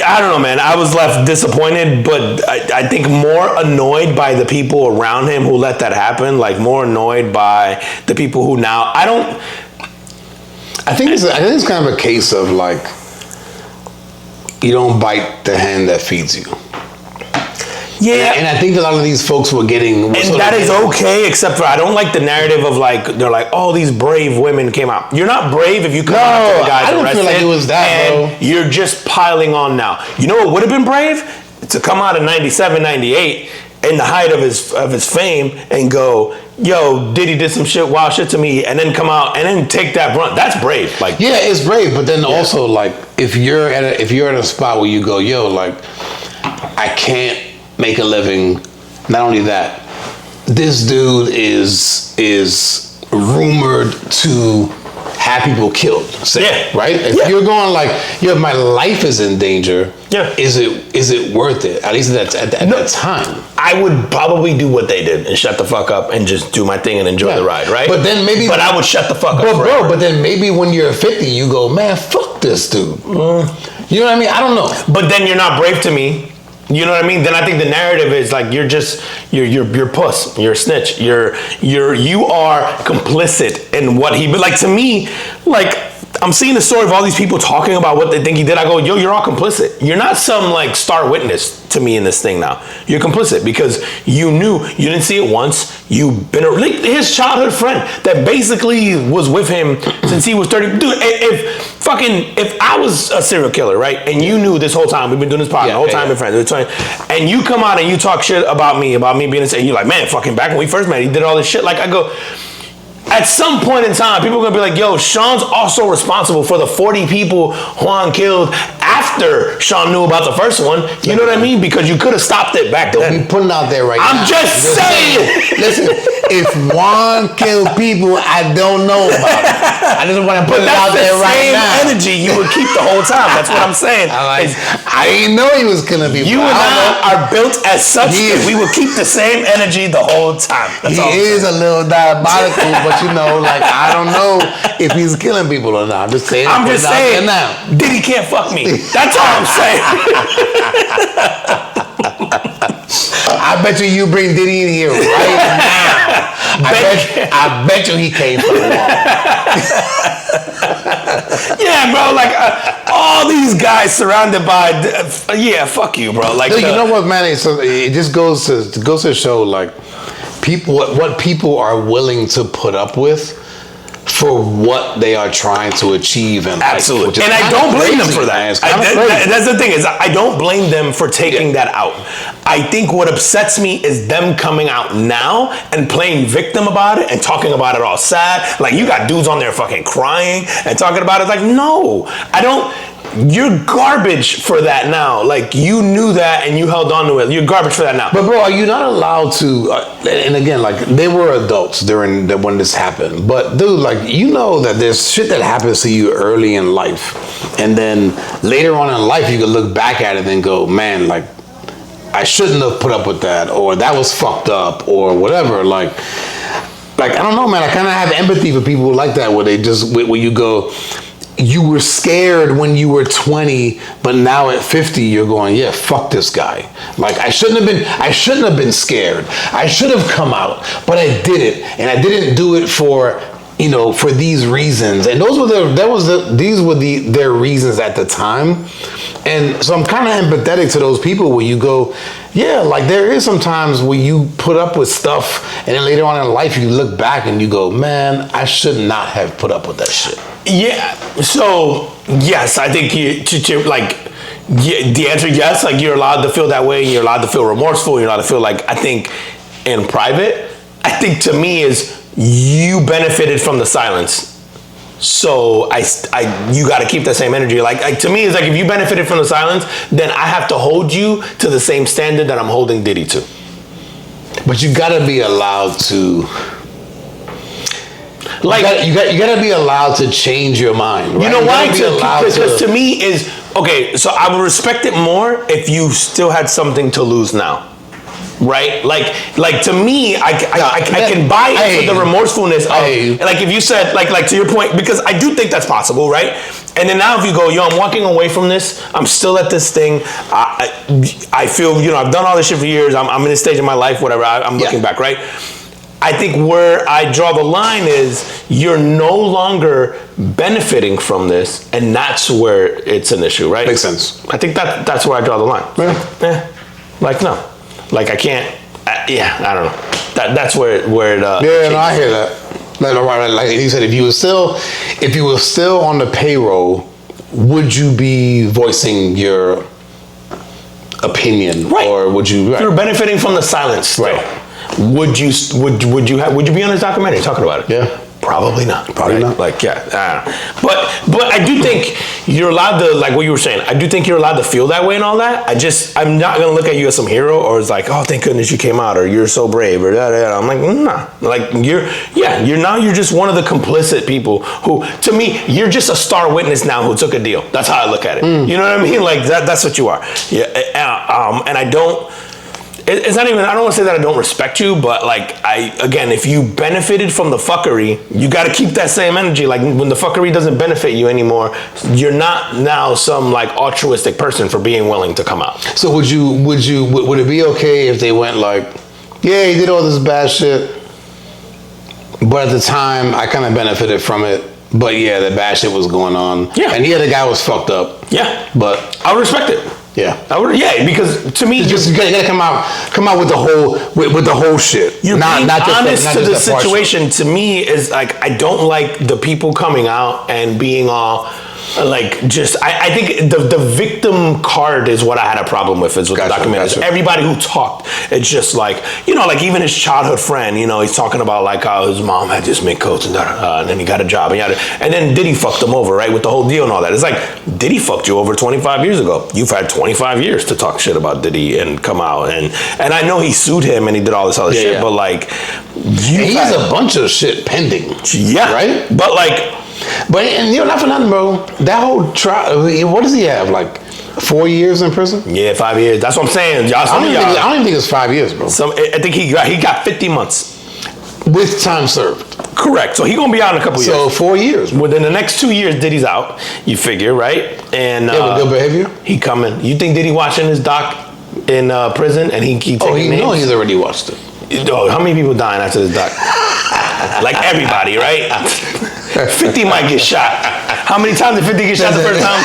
I don't know, man. I was left disappointed, but I think more annoyed by the people around him who let that happen. Like more annoyed by the people who now I think it's kind of a case of like you don't bite the hand that feeds you. Yeah, and I think a lot of these folks were getting, and that is okay, except for I don't like the narrative of like they're like, oh, these brave women came out. You're not brave if you come out after the guy's I don't arrested, feel like it was that, and bro. you're just piling on now. You know what would have been brave? To come out in 97, 98 in the height of his fame and go, yo, Diddy did some shit, wild shit to me, and then come out and then take that brunt. That's brave. Like, yeah, it's brave, but then also like if you're at a spot where you go, yo, like I can't make a living. Not only that, this dude is rumored to have people killed. Say, Yeah. Right? If you're going like, yo, my life is in danger. Yeah. Is it worth it? At least at that time. I would probably do what they did and shut the fuck up and just do my thing and enjoy the ride, right? But then maybe. But I would shut the fuck up. But then maybe when you're 50, you go, man, fuck this dude. You know what I mean? I don't know. But then you're not brave to me. You know what I mean? Then I think the narrative is like you're puss. You're a snitch. You are complicit in what he. But like to me, like I'm seeing the story of all these people talking about what they think he did. I go, yo, you're all complicit. You're not some like star witness to me in this thing now. You're complicit because you knew you didn't see it once. You've been like his childhood friend that basically was with him since he was 30. Dude, if I was a serial killer, right, and you knew this whole time we've been doing this podcast, the whole time we're friends, and you come out and you talk shit about me being insane, and you're like, man, fucking back when we first met, he did all this shit. Like I go. At some point in time, people are gonna be like, yo, Sean's also responsible for the 40 people Juan killed after Sean knew about the first one. You know what I mean? Because you could have stopped it back then. Don't be putting out there right now. I'm just saying. Listen, if Juan killed people, I don't know about it. I just want to put it out there right now. That's the same energy you would keep the whole time. That's what I'm saying. I didn't know he was killing people. You and I are built as such that we will keep the same energy the whole time. That's he is a little diabolical, but you know, like I don't know if he's killing people or not. I'm just saying. Now. Diddy can't fuck me. That's all I'm saying. I bet you bring Diddy in here right now. I bet you he came from the wall. Yeah, bro. Like all these guys surrounded by, fuck you, bro. Like, you know what, man? It just goes to show like what people are willing to put up with for what they are trying to achieve in life. Absolutely. And I don't blame them for that. That's the thing is I don't blame them for taking that out. I think what upsets me is them coming out now and playing victim about it and talking about it all sad. Like you got dudes on there fucking crying and talking about it. Like, no, I don't. You're garbage for that now. Like you knew that and you held on to it. You're garbage for that now. But bro, are you not allowed to? And again, like they were adults when this happened. But dude, like you know that there's shit that happens to you early in life, and then later on in life you can look back at it and go, man, like I shouldn't have put up with that, or that was fucked up, or whatever. Like I don't know, man. I kind of have empathy for people like that, where you go. You were scared when you were 20, but now at 50, you're going, yeah, fuck this guy. Like I shouldn't have been scared. I should have come out, but I did it, and I didn't do it for these reasons. And these were their reasons at the time. And so I'm kind of empathetic to those people where you go, yeah, like there is some times where you put up with stuff, and then later on in life you look back and you go, man, I should not have put up with that shit. Yeah. So yes, I think the answer yes. Like you're allowed to feel that way. You're allowed to feel remorseful. You're allowed to feel like I think in private. I think to me is you benefited from the silence. So you got to keep that same energy. Like to me, it's like if you benefited from the silence, then I have to hold you to the same standard that I'm holding Diddy to. But you got to be allowed to. Like you got to be allowed to change your mind. Right? You know why? Because to me is okay. So I would respect it more if you still had something to lose now. Right, like to me, I can buy into the remorsefulness of like if you said like to your point, because I do think that's possible, right? And then now if you go, yo, I'm walking away from this, I'm still at this thing, I feel I've done all this shit for years, I'm in this stage of my life, whatever, I'm looking back, right? I think where I draw the line is you're no longer benefiting from this, and that's where it's an issue, right? Makes sense. I think that's where I draw the line. Like no, like I can't. I don't know. That's where it. Yeah, no, I hear that. Like he said, if you were still on the payroll, would you be voicing your opinion, right? Or would you? Right. If you're benefiting from the silence, still, right? Would you be on this documentary talking about it? Yeah. Probably not. Probably not. Like, yeah. I don't know. But I do think you're allowed to, like what you were saying, I do think you're allowed to feel that way and all that. I'm not going to look at you as some hero or as like, oh, thank goodness you came out, or you're so brave, or da. I'm like, nah. Like, you're just one of the complicit people who, to me, you're just a star witness now who took a deal. That's how I look at it. You know what I mean? Like, that's what you are. Yeah. And I don't, it's not even, I don't want to say that I don't respect you, but like, again, if you benefited from the fuckery, you got to keep that same energy. Like when the fuckery doesn't benefit you anymore, you're not now some like altruistic person for being willing to come out. So would it be okay if they went like, yeah, he did all this bad shit, but at the time I kind of benefited from it, but yeah, the bad shit was going on. Yeah. And yeah, the guy was fucked up. Yeah. But I would respect it. Yeah, because to me, you gotta come out with the whole shit. You're not being honest to the situation. To me, is like I don't like the people coming out and being all like just. I think the victim card is what I had a problem with. Is with the documentary. Gotcha. Everybody who talked, it's just like like even his childhood friend. He's talking about like how his mom had just made coats and then he got a job and then Diddy fucked him over, right, with the whole deal and all that. It's like Diddy fucked you over 25 years ago. You've had 25 years to talk shit about Diddy and come out and I know he sued him and he did all this other shit, but like he has a bunch of shit pending. Yeah, right. But not for nothing, bro. That whole trial. What does he have? Like 4 years in prison? Yeah, 5 years. That's what I'm saying. I don't even think it's 5 years, bro. I think he got 50 months with time served. Correct. So he's gonna be out in a couple years. So 4 years. Within the next 2 years, Diddy's out. You figure, right? And with good behavior. He coming. You think Diddy watching his doc in prison and he keep taking names? No, he's already watched it. How many people dying after this doc? Like everybody, right? 50 might get shot. How many times did 50 get shot the first time?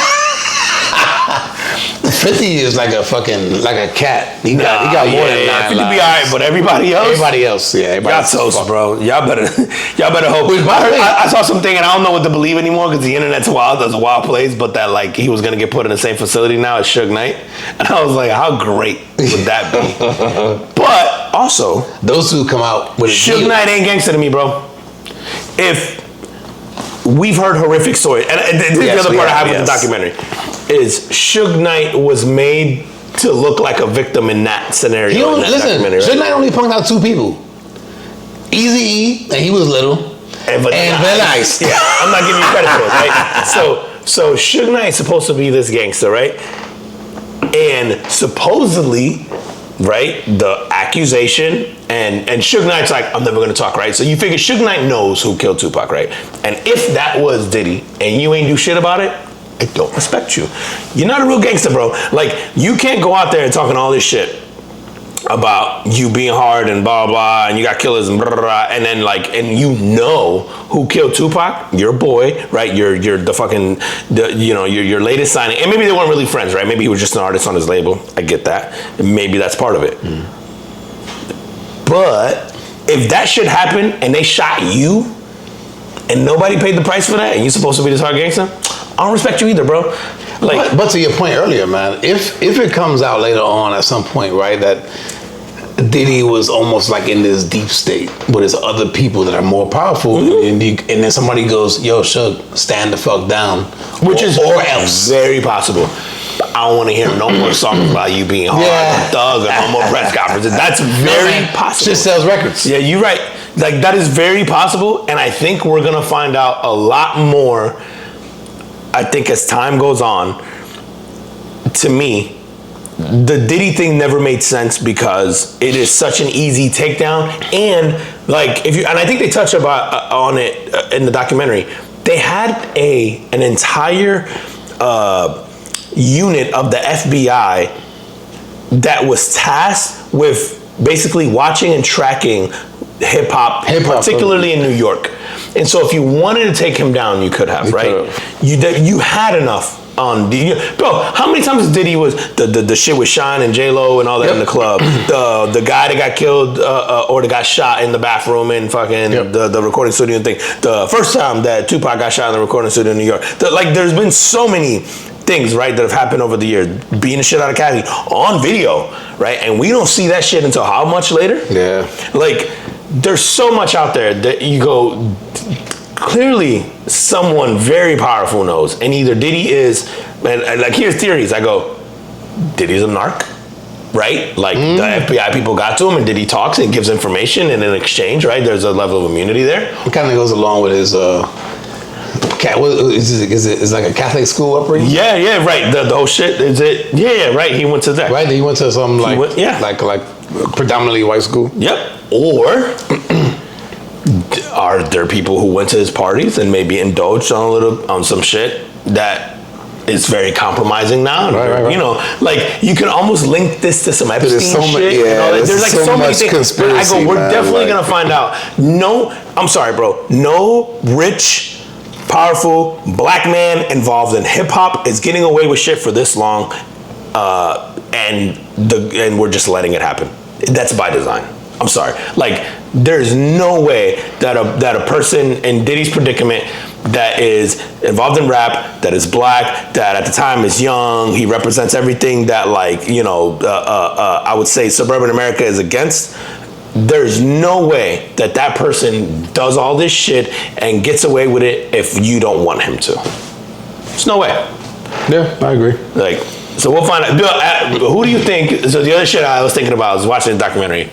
50 is like a cat. He got more than 9 50 be alright, but everybody else, y'all toast, bro. Y'all better hope. I saw something and I don't know what to believe anymore because the internet's wild. There's a wild place, but that like he was gonna get put in the same facility now as Suge Knight, and I was like, how great would that be? But also, those two come out with Suge Knight ain't gangster to me, bro. If we've heard horrific stories, and this is the other part I have with the documentary, is Suge Knight was made to look like a victim in that scenario. Documentary, right? Suge Knight only punked out 2 people. Eazy-E, and he was little, and Vanilla Ice. Yeah, I'm not giving you credit for it, right? So Suge Knight's supposed to be this gangster, right? And supposedly, right, the accusation and Suge Knight's like, I'm never gonna talk, right? So you figure Suge Knight knows who killed Tupac, right? And if that was Diddy and you ain't do shit about it, I don't respect you. You're not a real gangster, bro. Like, you can't go out there and talking all this shit about you being hard and blah blah and you got killers and blah blah, blah and then like and you know who killed Tupac, your boy, right? You're the fucking your latest signing, and maybe they weren't really friends, right? Maybe he was just an artist on his label. I get that. Maybe that's part of it. But if that shit happened and they shot you and nobody paid the price for that and you're supposed to be this hard gangster, I don't respect you either, bro. Like, but to your point earlier, man, if it comes out later on at some point, right, that Diddy was almost like in this deep state, but there's other people that are more powerful, and then somebody goes, "Yo, Suge, stand the fuck down," or else very possible. I don't want to hear no more songs about you being hard and thug, or no more press conferences. That's very possible. Shit sells records. Yeah, you're right. Like, that is very possible, and I think we're gonna find out a lot more. I think as time goes on, to me, the Diddy thing never made sense because it is such an easy takedown, and like and I think they touch on it in the documentary. They had an entire unit of the FBI that was tasked with basically watching and tracking hip hop, particularly in New York. And so if you wanted to take him down, you could have, right? You had enough on bro. How many times Diddy was the shit with Shine and J-Lo and all that in the club? The guy that got killed or that got shot in the bathroom in fucking the recording studio and thing. The first time that Tupac got shot in the recording studio in New York. Like there's been so many things, right, that have happened over the years. Beating the shit out of Cassie on video, right? And we don't see that shit until how much later? Yeah. Like there's so much out there that you go, clearly someone very powerful knows. And either Diddy is, and like here's theories. I go, Diddy's a narc, right? Like the FBI people got to him and Diddy talks and gives information and in exchange, right? There's a level of immunity there. It kind of goes along with his, is it like a Catholic school upbringing? Yeah, right. The whole shit, is it? Yeah, right. He went to that. Right, he went to some like predominantly white school. Yep. Or are there people who went to his parties and maybe indulged on some shit that is very compromising now? Right. You know, like you can almost link this to some Epstein shit. There's like so many things. Conspiracy, I go, we're definitely gonna find out. No, I'm sorry, bro. No rich, powerful black man involved in hip hop is getting away with shit for this long, and we're just letting it happen. That's by design. I'm sorry. Like, there's no way that a person in Diddy's predicament that is involved in rap, that is black, that at the time is young, he represents everything that, like, you know, I would say suburban America is against. There's no way that person does all this shit and gets away with it if you don't want him to. There's no way. Yeah, I agree. Like, so we'll find out. Who do you think? So the other shit I was thinking about was watching the documentary.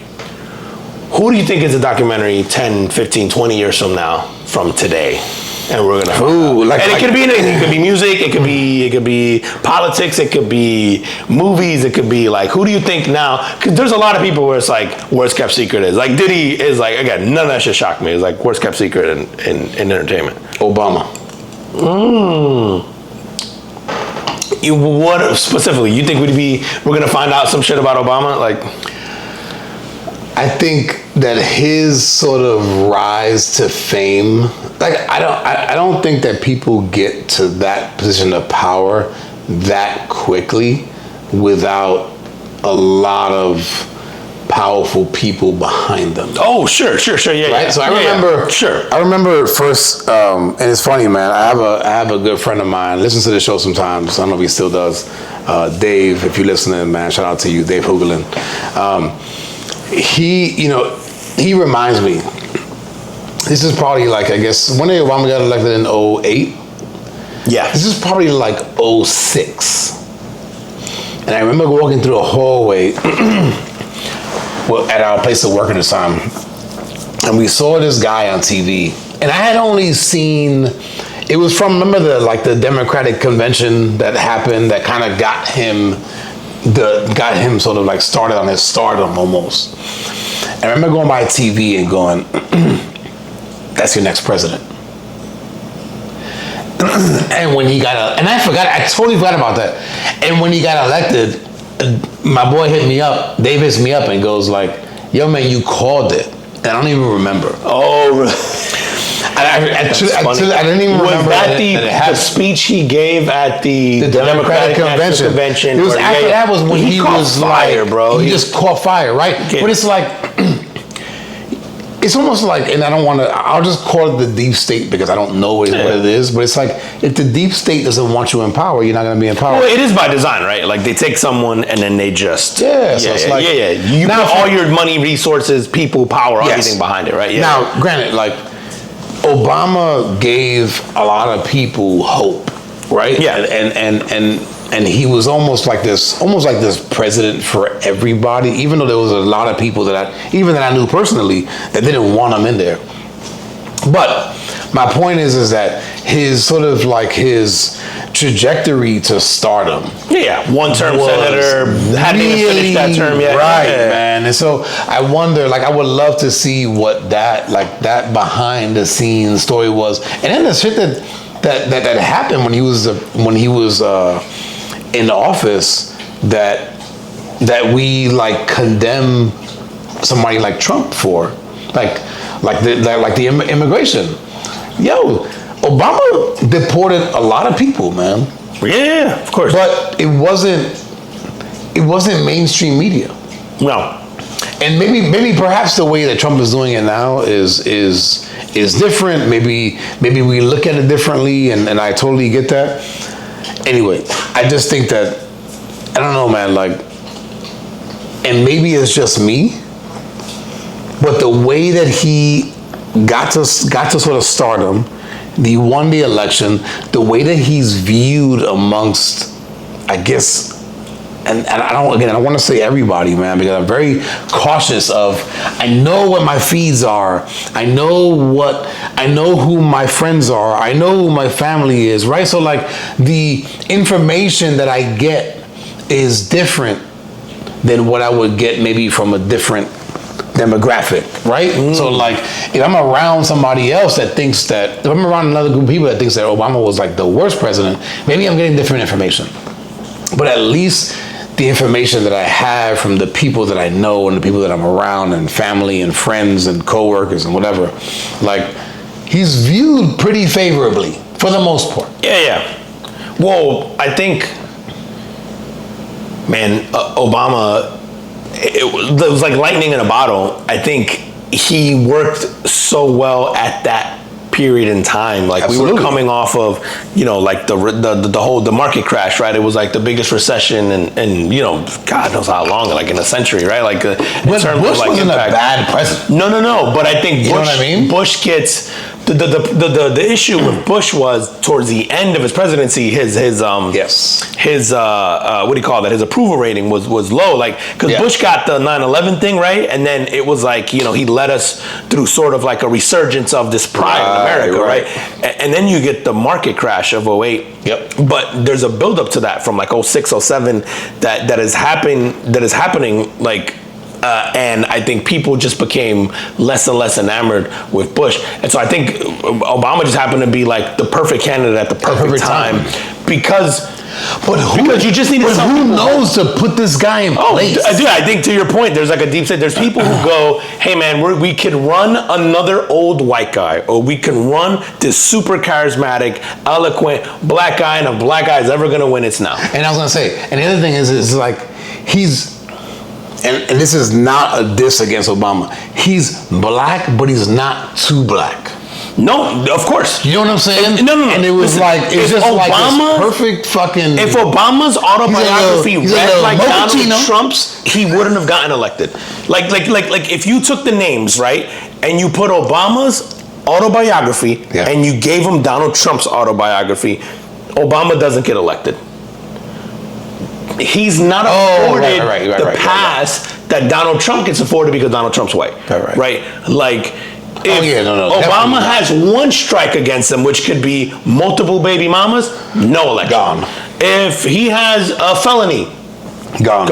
Who do you think is a documentary 10, 15, 20 years from now, from today? And we're gonna it could be anything. It could be music, it could be politics, it could be movies, it could be like, who do you think now? Because there's a lot of people where it's like worst kept secret is. Like Diddy is like, again, none of that shit shocked me. It's like worst kept secret in entertainment. Obama. What specifically? You think we're gonna find out some shit about Obama? Like, I think that his sort of rise to fame, like I don't think that people get to that position of power that quickly without a lot of powerful people behind them. Oh, sure, yeah. Right. So I remember first, and it's funny, man. I have a good friend of mine. Listens to the show sometimes. I don't know if he still does. Dave, if you're listening, man, shout out to you, Dave Hoogelin. He reminds me, this is probably like, I guess, when Obama got elected in 2008. Yeah. This is probably like 2006. And I remember walking through a hallway at our place of work at the time. And we saw this guy on TV. And I had only seen, it was from, remember the Democratic convention that happened that kind of got him sort of like started on his stardom almost. And I remember going by TV and going, that's your next president. And when he got, I totally forgot about that. And when he got elected, my boy hit me up, Dave hits me up and goes like, yo man, you called it. And I don't even remember. Oh, I didn't even remember. Was that the speech he gave at the Democratic convention? It was after that was when he was fire, like, bro. He just caught fire, right? Okay. But it's like, it's almost like, and I'll just call it the deep state because I don't know what it is, but it's like, if the deep state doesn't want you in power, you're not going to be in power. Well, it is by design, right? Like they take someone and then they just... So it's like... You now, put all your money, resources, people, power, everything behind it, right? Yeah. Now, granted, like, Obama gave a lot of people hope, right? Yeah. And he was almost like this president for everybody, even though there was a lot of people that I knew personally that didn't want him in there. But my point is that his sort of like his trajectory to stardom. Yeah, one-term senator, hadn't even finished that term yet. Right, man. And so I wonder, like, I would love to see what that behind the scenes story was. And then the shit that happened when he was in the office that we like condemn somebody like Trump for. like the immigration. Yo, Obama deported a lot of people, man. Yeah, of course. But it wasn't mainstream media. No. And maybe perhaps the way that Trump is doing it now is different. Maybe we look at it differently, and I totally get that. Anyway, I just think that, I don't know, man, like, and maybe it's just me, but the way that he got to sort of stardom, he won the election, the way that he's viewed amongst, I guess, and I want to say everybody, man, because I'm very cautious of, I know what my feeds are. I know who my friends are. I know who my family is, right? So like the information that I get is different than what I would get maybe from a different demographic, right? So like if I'm around somebody else that thinks that, if I'm around another group of people that thinks that Obama was like the worst president, maybe I'm getting different information. But at least the information that I have from the people that I know and the people that I'm around and family and friends and coworkers and whatever, like he's viewed pretty favorably for the most part. Yeah. Well, I think, man, Obama, it was like lightning in a bottle. I think he worked so well at that period in time. Like Absolutely. We were coming off of, like the market crash, right? It was like the biggest recession and God knows how long, like in a century, right? Like in But terms Bush of like wasn't impact. a bad president. No. But I think You know what I mean? Bush gets the issue with Bush was towards the end of his presidency, his what do you call that? His approval rating was low, like because Bush got the 9/11 thing right, and then it was like he led us through sort of like a resurgence of this pride in America, right? And then you get the market crash of '08. Yep. But there's a buildup to that from like '06, '07 that is happening like. And I think people just became less and less enamored with Bush. And so I think Obama just happened to be like the perfect candidate at the perfect time. Because you just need who knows to put this guy in place? Dude, I think to your point, there's like a deep set. There's people who go, hey man, we could run another old white guy, or we can run this super charismatic, eloquent black guy, and a black guy is ever going to win, it's now. And I was going to say, and the other thing is like, and this is not a diss against Obama. He's black, but he's not too black. No, of course. You know what I'm saying? No. And it was Listen, it's just Obama, like this perfect fucking. If Obama's autobiography read like Donald Trump's, he wouldn't have gotten elected. Like if you took the names, right, and you put Obama's autobiography and you gave him Donald Trump's autobiography, Obama doesn't get elected. He's not afforded the pass that Donald Trump gets afforded because Donald Trump's white. Right? Like, if Obama has one strike against him, which could be multiple baby mamas, no election. Gone. If he has a felony, gone.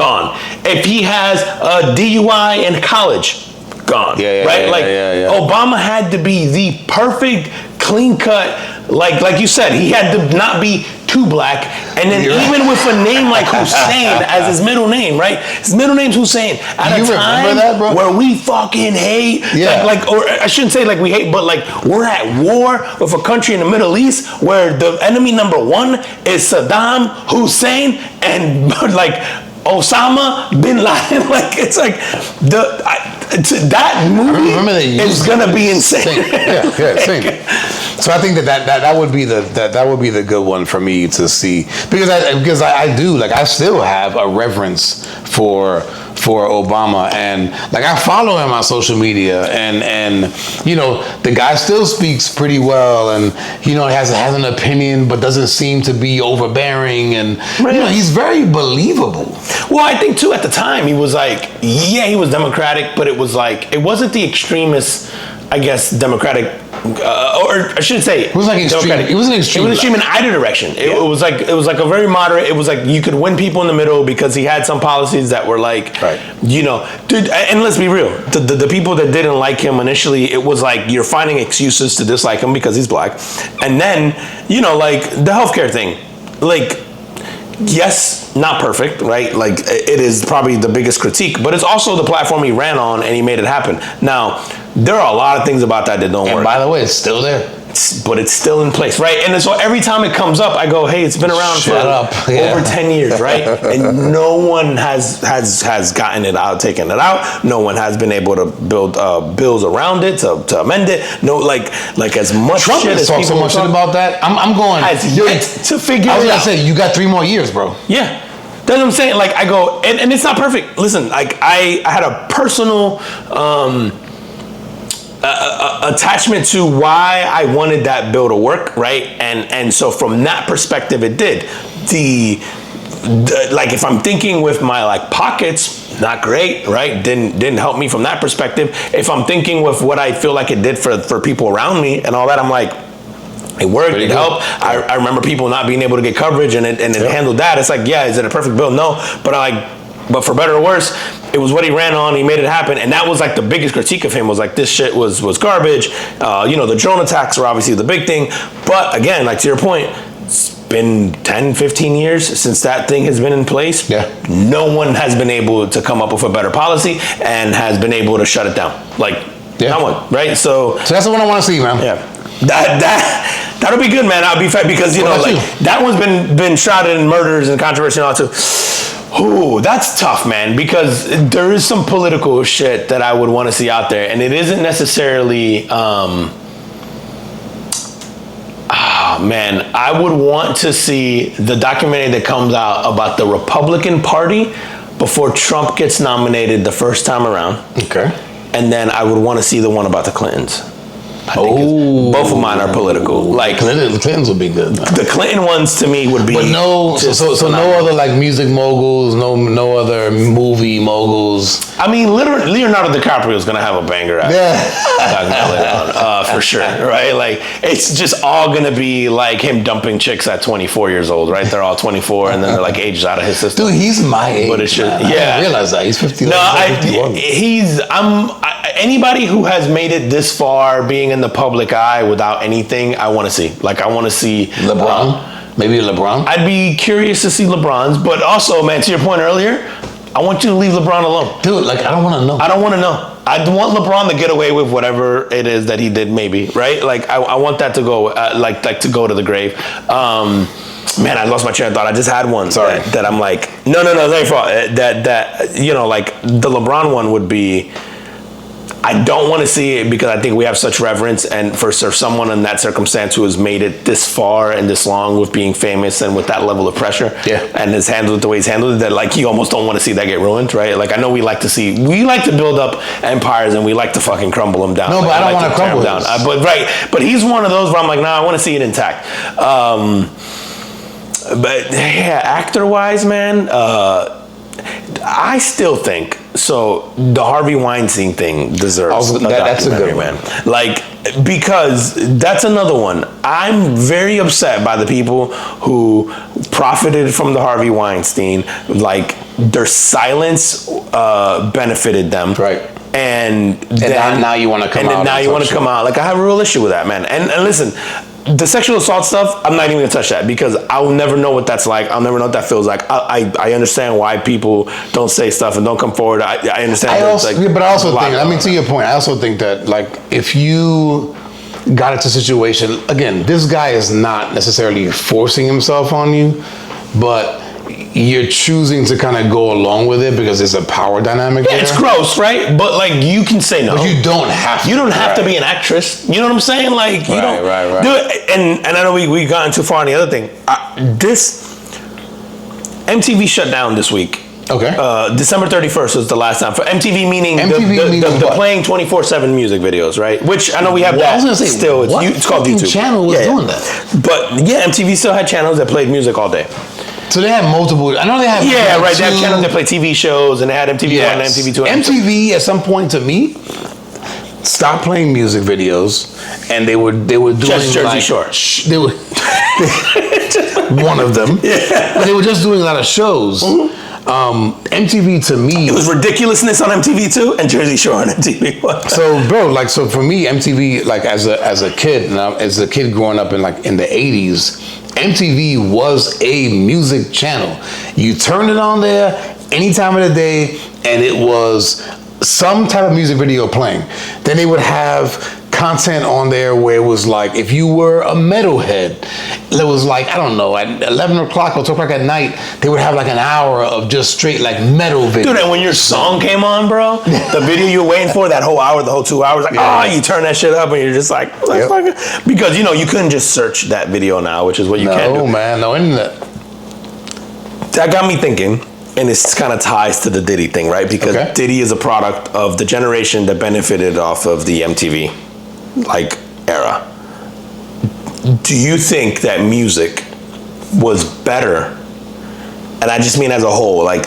If he has a DUI in college, gone. Obama had to be the perfect, clean cut, like you said, he had to not be too black, and then even with a name like Hussein as his middle name, right? His middle name's Hussein. At a time where we fucking hate, or I shouldn't say like we hate, but like we're at war with a country in the Middle East where the enemy number one is Saddam Hussein and like Osama bin Laden. Like it's like that movie is gonna be insane. Insane. So I think that would be the good one for me to see, because I do, like, I still have a reverence for Obama, and like I follow him on social media, and the guy still speaks pretty well, and has an opinion but doesn't seem to be overbearing, and he's very believable. Well, I think too at the time he was like, he was Democratic, but it was like it wasn't the extremist, I guess, Democratic. Or I shouldn't say it was like extreme. It was an extreme. It was extreme in either direction. It was like a very moderate. It was like you could win people in the middle because he had some policies that were like, dude. And let's be real, the people that didn't like him initially, it was like you're finding excuses to dislike him because he's black, and then like the healthcare thing, like yes, not perfect, right? Like, it is probably the biggest critique, but it's also the platform he ran on and he made it happen. Now, there are a lot of things about that don't work. And by the way, it's still there. But it's still in place, right? And so every time it comes up, I go, "Hey, it's been around for over 10 years, right?" And no one has gotten it out, taken it out. No one has been able to build bills around it to amend it. No, like as much Trump shit as talk so much shit about that. I'm going. Has yet to figure it out. I was gonna say, you got 3 more years, bro. Yeah. That's what I'm saying. Like, I go, and it's not perfect. Listen, like, I had a personal attachment to why I wanted that bill to work, right? And so from that perspective, it did. The like, if I'm thinking with my like pockets, not great, right? Didn't help me from that perspective. If I'm thinking with what I feel like it did for people around me and all that, I'm like, it worked, it helped. I remember people not being able to get coverage and it handled that. It's like, yeah, is it a perfect bill? No, but for better or worse, it was what he ran on. He made it happen, and that was like the biggest critique of him was like, this shit was garbage. The drone attacks are obviously the big thing, but again, like to your point, it's been 10, 15 years since that thing has been in place. Yeah. No one has been able to come up with a better policy and has been able to shut it down. Like, no one, right? So that's the one I want to see, man. Yeah. That'll be good, man. I'll be fat because that one's been shrouded in murders and controversy and all too. Ooh, that's tough, man, because there is some political shit that I would want to see out there, and it isn't necessarily man, I would want to see the documentary that comes out about the Republican Party before Trump gets nominated the first time around. Okay. And then I would want to see the one about the Clintons. I think both of mine are political. Like Clintons would be good, man. The Clinton ones to me would be. But no, so no other like music moguls, no other movie moguls. I mean, literally, Leonardo DiCaprio is gonna have a banger for sure, right? Like, it's just all gonna be like him dumping chicks at 24 years old, right? They're all 24, and then they're like aged out of his system. Dude, he's my age. But it should, I didn't realize that he's 50. No, anybody who has made it this far, being in the public eye without anything, I want to see. Like, I want to see LeBron. Maybe LeBron. I'd be curious to see LeBron's, but also, man, to your point earlier, I want you to leave LeBron alone. Dude, like, I don't want to know. I don't want to know. I want LeBron to get away with whatever it is that he did, maybe, right? Like, I want that to go, like to go to the grave. Man, I lost my train of thought. I just had one. Sorry. That I'm like, no, it's not your fault. That like the LeBron one would be. I don't want to see it because I think we have such reverence, and for someone in that circumstance who has made it this far and this long with being famous and with that level of pressure, and has handled it the way he's handled it, that like you almost don't want to see that get ruined, right? Like, I know we like to build up empires and we like to fucking crumble them down. No, but I don't want to crumble them down. But he's one of those where I'm like, nah, I want to see it intact. But yeah, actor-wise, man, I still think so. The Harvey Weinstein thing deserves that's a good man. Like, because that's another one. I'm very upset by the people who profited from the Harvey Weinstein. Like, their silence benefited them. Right. And then now you want to come out. And then now you want to come out. Like, I have a real issue with that, man. And listen, the sexual assault stuff, I'm not even gonna touch that because I'll never know what that's like. I'll never know what that feels like. I understand why people don't say stuff and don't come forward. I understand. But I also think, I mean, to your point, I also think that, like, if you got into a situation, again, this guy is not necessarily forcing himself on you, but you're choosing to kind of go along with it because there's a power dynamic there. It's gross, right? But like, you can say no. But you don't have to. You don't have to be an actress. You know what I'm saying? Like, you don't right. do it. And I know we gotten too far on the other thing. This MTV shut down this week. Okay. December 31st was the last time for MTV, meaning the playing 24/7 music videos, right? Which I know we have that. I was gonna say, still. It's called YouTube. Channel was doing that. But yeah, MTV still had channels that played music all day. So they had multiple. I know they had. Yeah, right. They had channels that play TV shows, and they had MTV 1 and MTV 2. MTV at some point, to me, stopped playing music videos, and they were doing just Jersey Shore. They were one of them. Yeah. But they were just doing a lot of shows. Mm-hmm. MTV to me, It was Ridiculousness on MTV 2 and Jersey Shore on MTV 1. so bro, like, so for me, MTV, like as a kid, and as a kid growing up in the 80s, MTV was a music channel. You turned it on there any time of the day, and it was some type of music video playing. Then they would have content on there where it was like, if you were a metalhead, it was like, I don't know, at 11 o'clock or 12 o'clock at night, they would have like an hour of just straight like metal video. Dude, and when your song came on, bro, the video you were waiting for, that whole hour, the whole 2 hours, like, you turn that shit up and you're just like, because, you know, you couldn't just search that video now, which is what you can do. No, man, no internet. That got me thinking, and this kind of ties to the Diddy thing, right? Because Diddy is a product of the generation that benefited off of the MTV like era. Do you think that music was better? And I just mean as a whole, like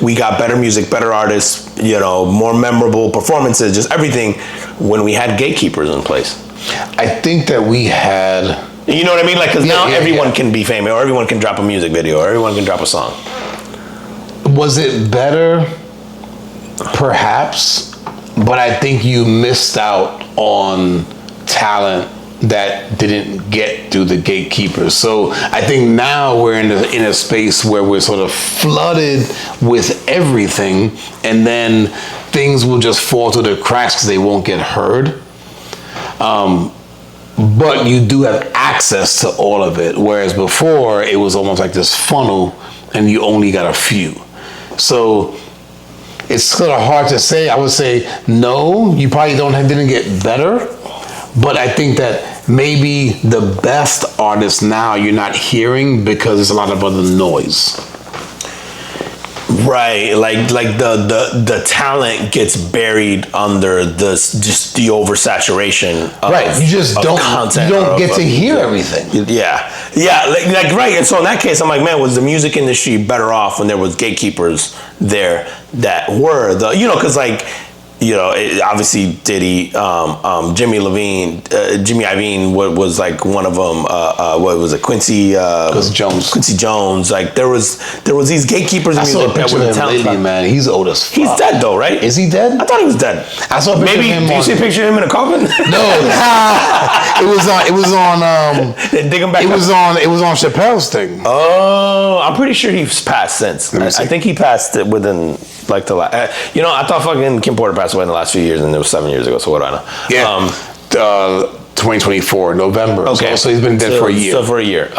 we got better music, better artists, you know, more memorable performances, just everything when we had gatekeepers in place. I think that we had, you know what I mean? Like, because now everyone can be famous, or everyone can drop a music video, or everyone can drop a song. Was it better? Perhaps, but I think you missed out on talent that didn't get through the gatekeepers. So I think now we're in a space where we're sort of flooded with everything, and then things will just fall through the cracks because they won't get heard. But you do have access to all of it, whereas before it was almost like this funnel, and you only got a few. So it's sort of hard to say. I would say no, you probably didn't get better, but I think that maybe the best artists now you're not hearing because there's a lot of other noise. Right, like the talent gets buried under the oversaturation of, right, you just don't content. You don't get to hear everything. Yeah, like right. And so in that case, I'm like, man, was the music industry better off when there was gatekeepers there that were the, you know, because like, you know, obviously Diddy, Jimmy Iovine was like one of them. What was it, Quincy Jones. Like there was these gatekeepers. I saw a picture of him lately, man. He's old as fuck. He's dead though, right? Is he dead? I thought he was dead. I saw a picture of him. Did you see a picture of him in a coffin? No, it was on. Dig him back. It was on Chappelle's thing. Oh, I'm pretty sure he's passed since. I think he passed it within like the last. You know, I thought fucking Kim Porter passed away in the last few years, and it was 7 years ago. So what do I know? Yeah. 2024 November. Okay. So he's been dead for a year. So for a year.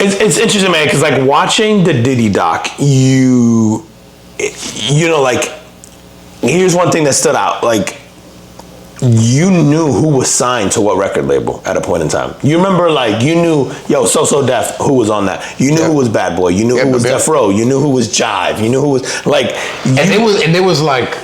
It's interesting, man, because like watching the Diddy doc, you know, like here's one thing that stood out. Like you knew who was signed to what record label at a point in time. You remember, like, you knew, So Def, who was on that. You knew who was Bad Boy. You knew who was Death Row. You knew who was Jive. You knew who was, like... And there was like...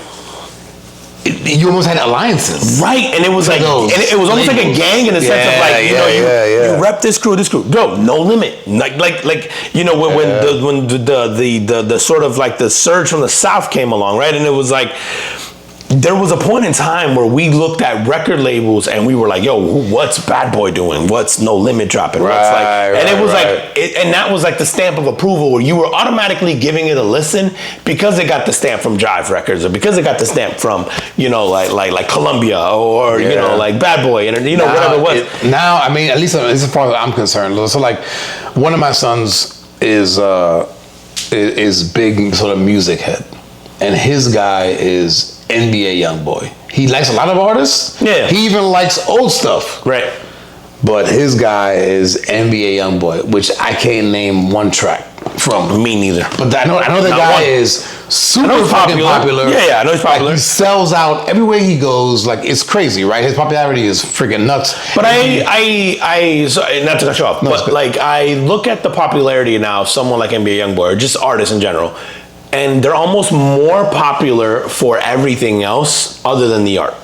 You almost had alliances. Right, and it was like... And it was almost like a gang in the sense of, like, you rep this crew. Bro, No Limit. Like you know, when the sort of, like, the surge from the South came along, right? And it was like... There was a point in time where we looked at record labels and we were like, yo, what's Bad Boy doing? What's No Limit dropping? And that was like the stamp of approval where you were automatically giving it a listen because it got the stamp from Jive Records or because it got the stamp from, you know, like Columbia or, you know, like Bad Boy and, you know, whatever it was. Now, I mean, at least as far as I'm concerned, so like one of my sons is big sort of music head, and his guy is NBA Youngboy. He likes a lot of artists. Yeah. He even likes old stuff. Right. But his guy is NBA Youngboy, which I can't name one track from. Me neither. But I know the guy is super fucking popular. Yeah, I know he's popular. Like, he sells out everywhere he goes. Like, it's crazy, right? His popularity is freaking nuts. But I not to cut you off, but like I look at the popularity now of someone like NBA Youngboy or just artists in general. And they're almost more popular for everything else other than the art.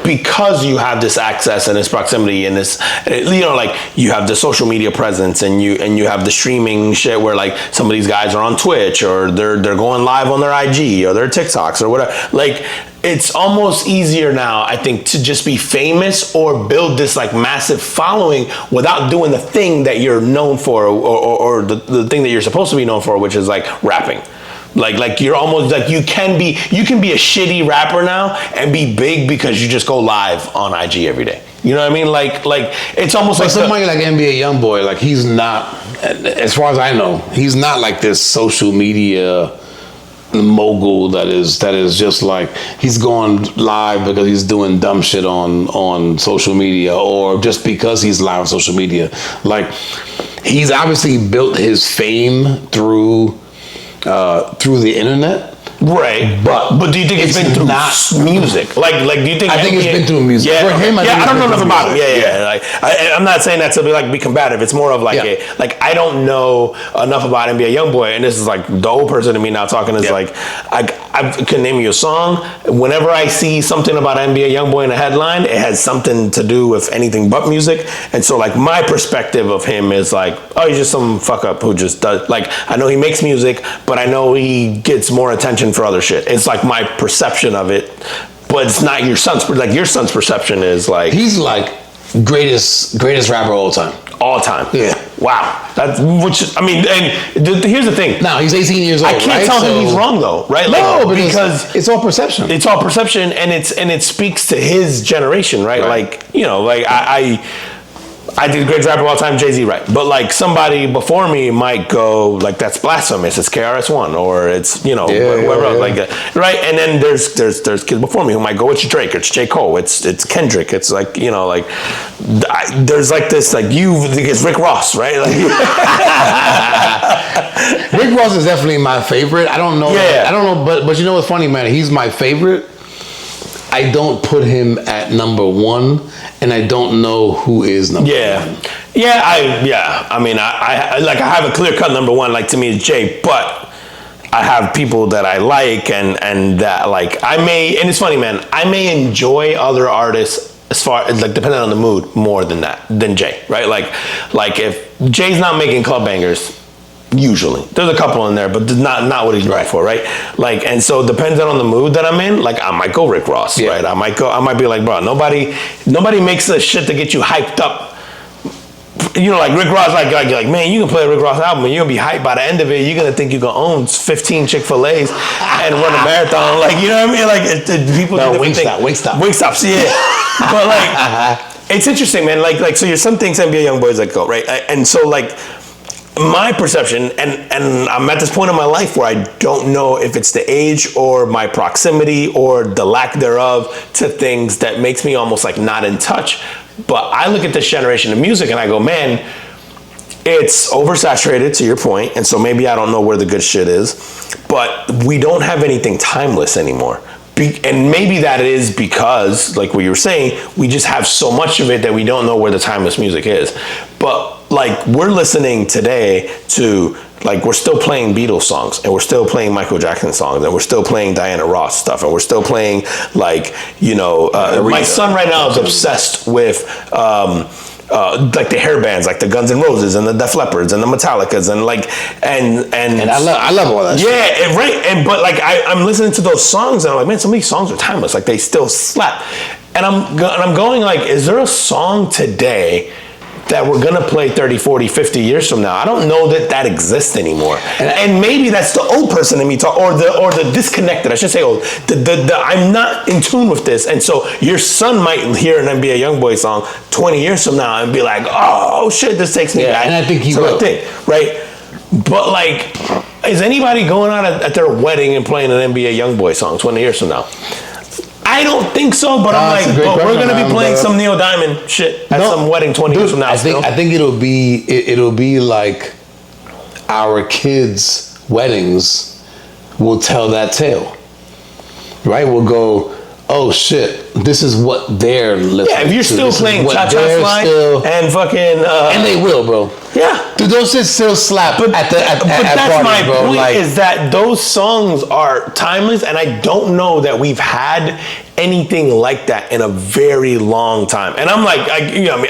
because you have this access and this proximity and this, you know, like you have the social media presence and you have the streaming shit where like some of these guys are on Twitch or they're going live on their IG or their TikToks or whatever. Like, it's almost easier now, I think, to just be famous or build this like massive following without doing the thing that you're known for or the thing that you're supposed to be known for, which is like rapping. Like you're almost like you can be a shitty rapper now and be big because you just go live on IG every day. You know what I mean? Like it's almost like somebody like NBA YoungBoy, like he's not, as far as I know, he's not like this social media mogul that is just like he's going live because he's doing dumb shit on social media or just because he's live on social media. Like he's obviously built his fame through the internet. Right, but do you think it's been through music? Like do you think? I think it's been through music. Yeah, for him, I don't know enough about him. Yeah. Like, I'm not saying that to be combative. It's more of like I don't know enough about NBA YoungBoy, and this is like the old person to me now talking is like I can name you a song. Whenever I see something about NBA YoungBoy in a headline, it has something to do with anything but music, and so like my perspective of him is like, oh, he's just some fuck up who just does. Like I know he makes music, but I know he gets more attention for other shit. It's like my perception of it, but it's not your son's. Like your son's perception is like he's like greatest rapper all time. All time. Yeah. Wow. That's which I mean, and here's the thing. Now he's 18 years old. I can't tell him he's wrong though, right? No, like, because it's all perception. It's all perception, and it speaks to his generation, right? Like you know, like I did great rapper all time, Jay-Z, right? But like somebody before me might go like that's blasphemous. It's KRS-One or it's whoever else like that, right? And then there's kids before me who might go it's Drake, it's J. Cole, it's Kendrick, it's like there's like this like it's Rick Ross, right? Like Rick Ross is definitely my favorite. I don't know. Yeah. I don't know, but you know what's funny, man? He's my favorite. I don't put him at number one, and I don't know who is number one. I mean, I have a clear cut number one. Like to me, is Jay, but I have people that I like, and that like I may. And it's funny, man. I may enjoy other artists as far as like depending on the mood more than Jay, right? Like if Jay's not making club bangers. Usually, there's a couple in there, but not what he's known for, right? Like, and so depending on the mood that I'm in, like I might go Rick Ross, right? I might be like, bro, nobody makes the shit to get you hyped up. You know, like Rick Ross, like man, you can play a Rick Ross album and you're gonna be hyped by the end of it. You're gonna think you're gonna own 15 Chick-fil-A's and run a marathon, like you know what I mean? Like people. No, Wingstops, yeah. But like, it's interesting, man. Like so, your son thinks NBA YoungBoy's like go right, and so like. My perception, and I'm at this point in my life where I don't know if it's the age or my proximity or the lack thereof to things that makes me almost like not in touch. But I look at this generation of music and I go, man, it's oversaturated to your point, and so maybe I don't know where the good shit is, but we don't have anything timeless anymore. And maybe that is because, like what you were saying, we just have so much of it that we don't know where the timeless music is. But like we're listening today to like we're still playing Beatles songs and we're still playing Michael Jackson songs and we're still playing Diana Ross stuff and we're still playing like my son right now is obsessed with like the hair bands, like the Guns N' Roses and the Def Leppards and the Metallicas and like and I love all that. Yeah, right. And but like I'm listening to those songs and I'm like, man, some of these songs are timeless. Like they still slap. And I'm going like, is there a song today that we're gonna play 30, 40, 50 years from now? I don't know that exists anymore. And maybe that's the old person in me or the disconnected. I should say old. I'm not in tune with this. And so your son might hear an NBA YoungBoy song 20 years from now and be like, oh shit, this takes me back. And I think he will. Right? But like, is anybody going out at their wedding and playing an NBA YoungBoy song 20 years from now? I don't think so, but I'm like, but we're gonna be playing some Neil Diamond shit at some wedding 20 years from now. I think it'll be like our kids' weddings will tell that tale, right? We'll go, oh shit, this is what they're listening to. Yeah, if you're still This is playing what Cha-Cha they're Slide still- and fucking... and they will, bro. Yeah. Dude, those shit still slap But at that's parties, my bro. point, Like, is that those songs are timeless, and I don't know that we've had anything like that in a very long time. And I'm like,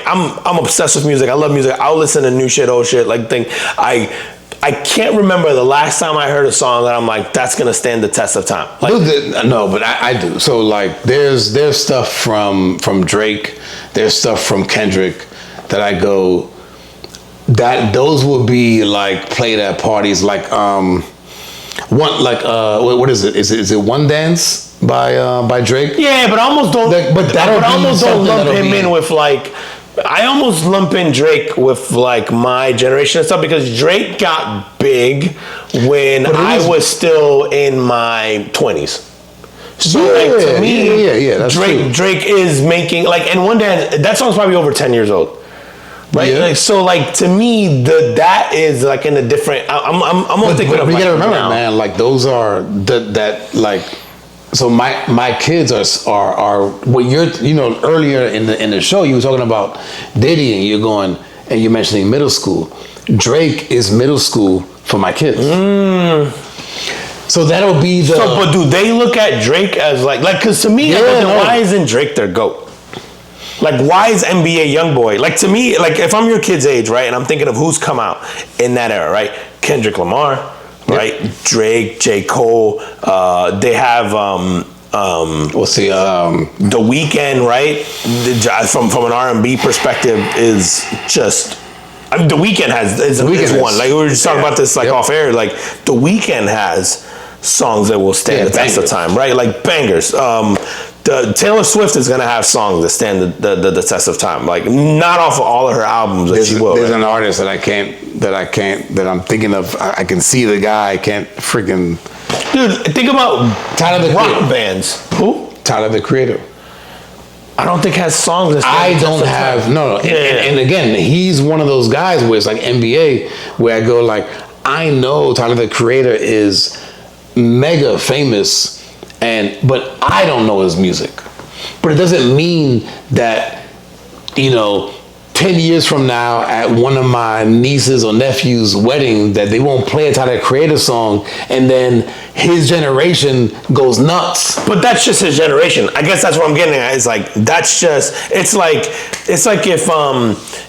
I'm obsessed with music. I love music. I'll listen to new shit, old shit. Like, I can't remember the last time I heard a song that I'm like, that's gonna stand the test of time. Like, no, but I do. So like, there's stuff from Drake, there's stuff from Kendrick that I go, that those will be like played at parties. Like what is it? Is it One Dance by Drake? yeah, but I almost don't. But I almost don't lump him in with like. I almost lump in Drake with like my generation and stuff, because Drake got big when I was still in my 20s. So like, to me, that's true. Drake is making like, and One Dance, that song's probably over 10 years old. Right, Yeah. like, so like, to me, that is like in a different. I'm almost thinking of. We like, gotta remember, now. man. Like those are that like. So my kids are what you're, earlier in the show you were talking about Diddy, and you're mentioning middle school. Drake is middle school for my kids. So that'll be the. So, but do they look at Drake as like, because to me, why isn't Drake their GOAT? Like, why is NBA YoungBoy? Like, to me, like, if I'm your kid's age, right, and I'm thinking of who's come out in that era, right? Kendrick Lamar, right? Drake, J. Cole. They have we'll see. The Weeknd, right? From an R&B perspective, is just. I mean, The Weeknd is one. Like, we were just talking about this like off air. Like, The Weeknd has songs that will stand the test of time, right? Like bangers. Taylor Swift is gonna have songs that stand the test of time. Like, not off of all of her albums, but she will. There's an artist that I'm thinking of. I can see the guy. I can't freaking. Dude, think about Tyler the rock Creator. bands. Who? Tyler the Creator. I don't think has songs that stand I the test don't of have time. no. And again, he's one of those guys where it's like NBA, where I go like, I know Tyler the Creator is mega famous, but I don't know his music. But it doesn't mean that 10 years from now at one of my nieces or nephews' wedding that they won't play a Tyler Creator song, and then his generation goes nuts. But that's just his generation. I guess that's what I'm getting at. It's like, it's like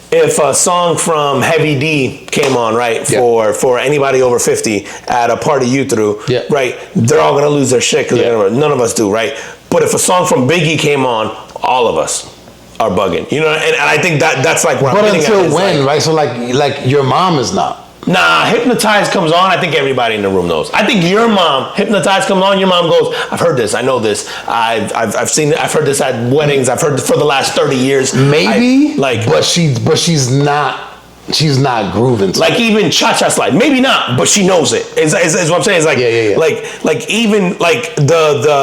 if a song from Heavy D came on, right, for anybody over 50 at a party you threw, right, they're all gonna lose their shit because none of us do, right? But if a song from Biggie came on, all of us are bugging, and I think that's like what I'm getting at. But until when, right? So like your mom is not. Nah, Hypnotize comes on. I think everybody in the room knows. I think your mom, Hypnotize comes on. Your mom goes, I've heard this. I know this. I've seen it. I've heard this at weddings. I've heard it for the last 30 years. Maybe, but she's not. She's not grooving. Like even Cha-Cha Slide, maybe not, but she knows it. Is what I'm saying. It's like like even like the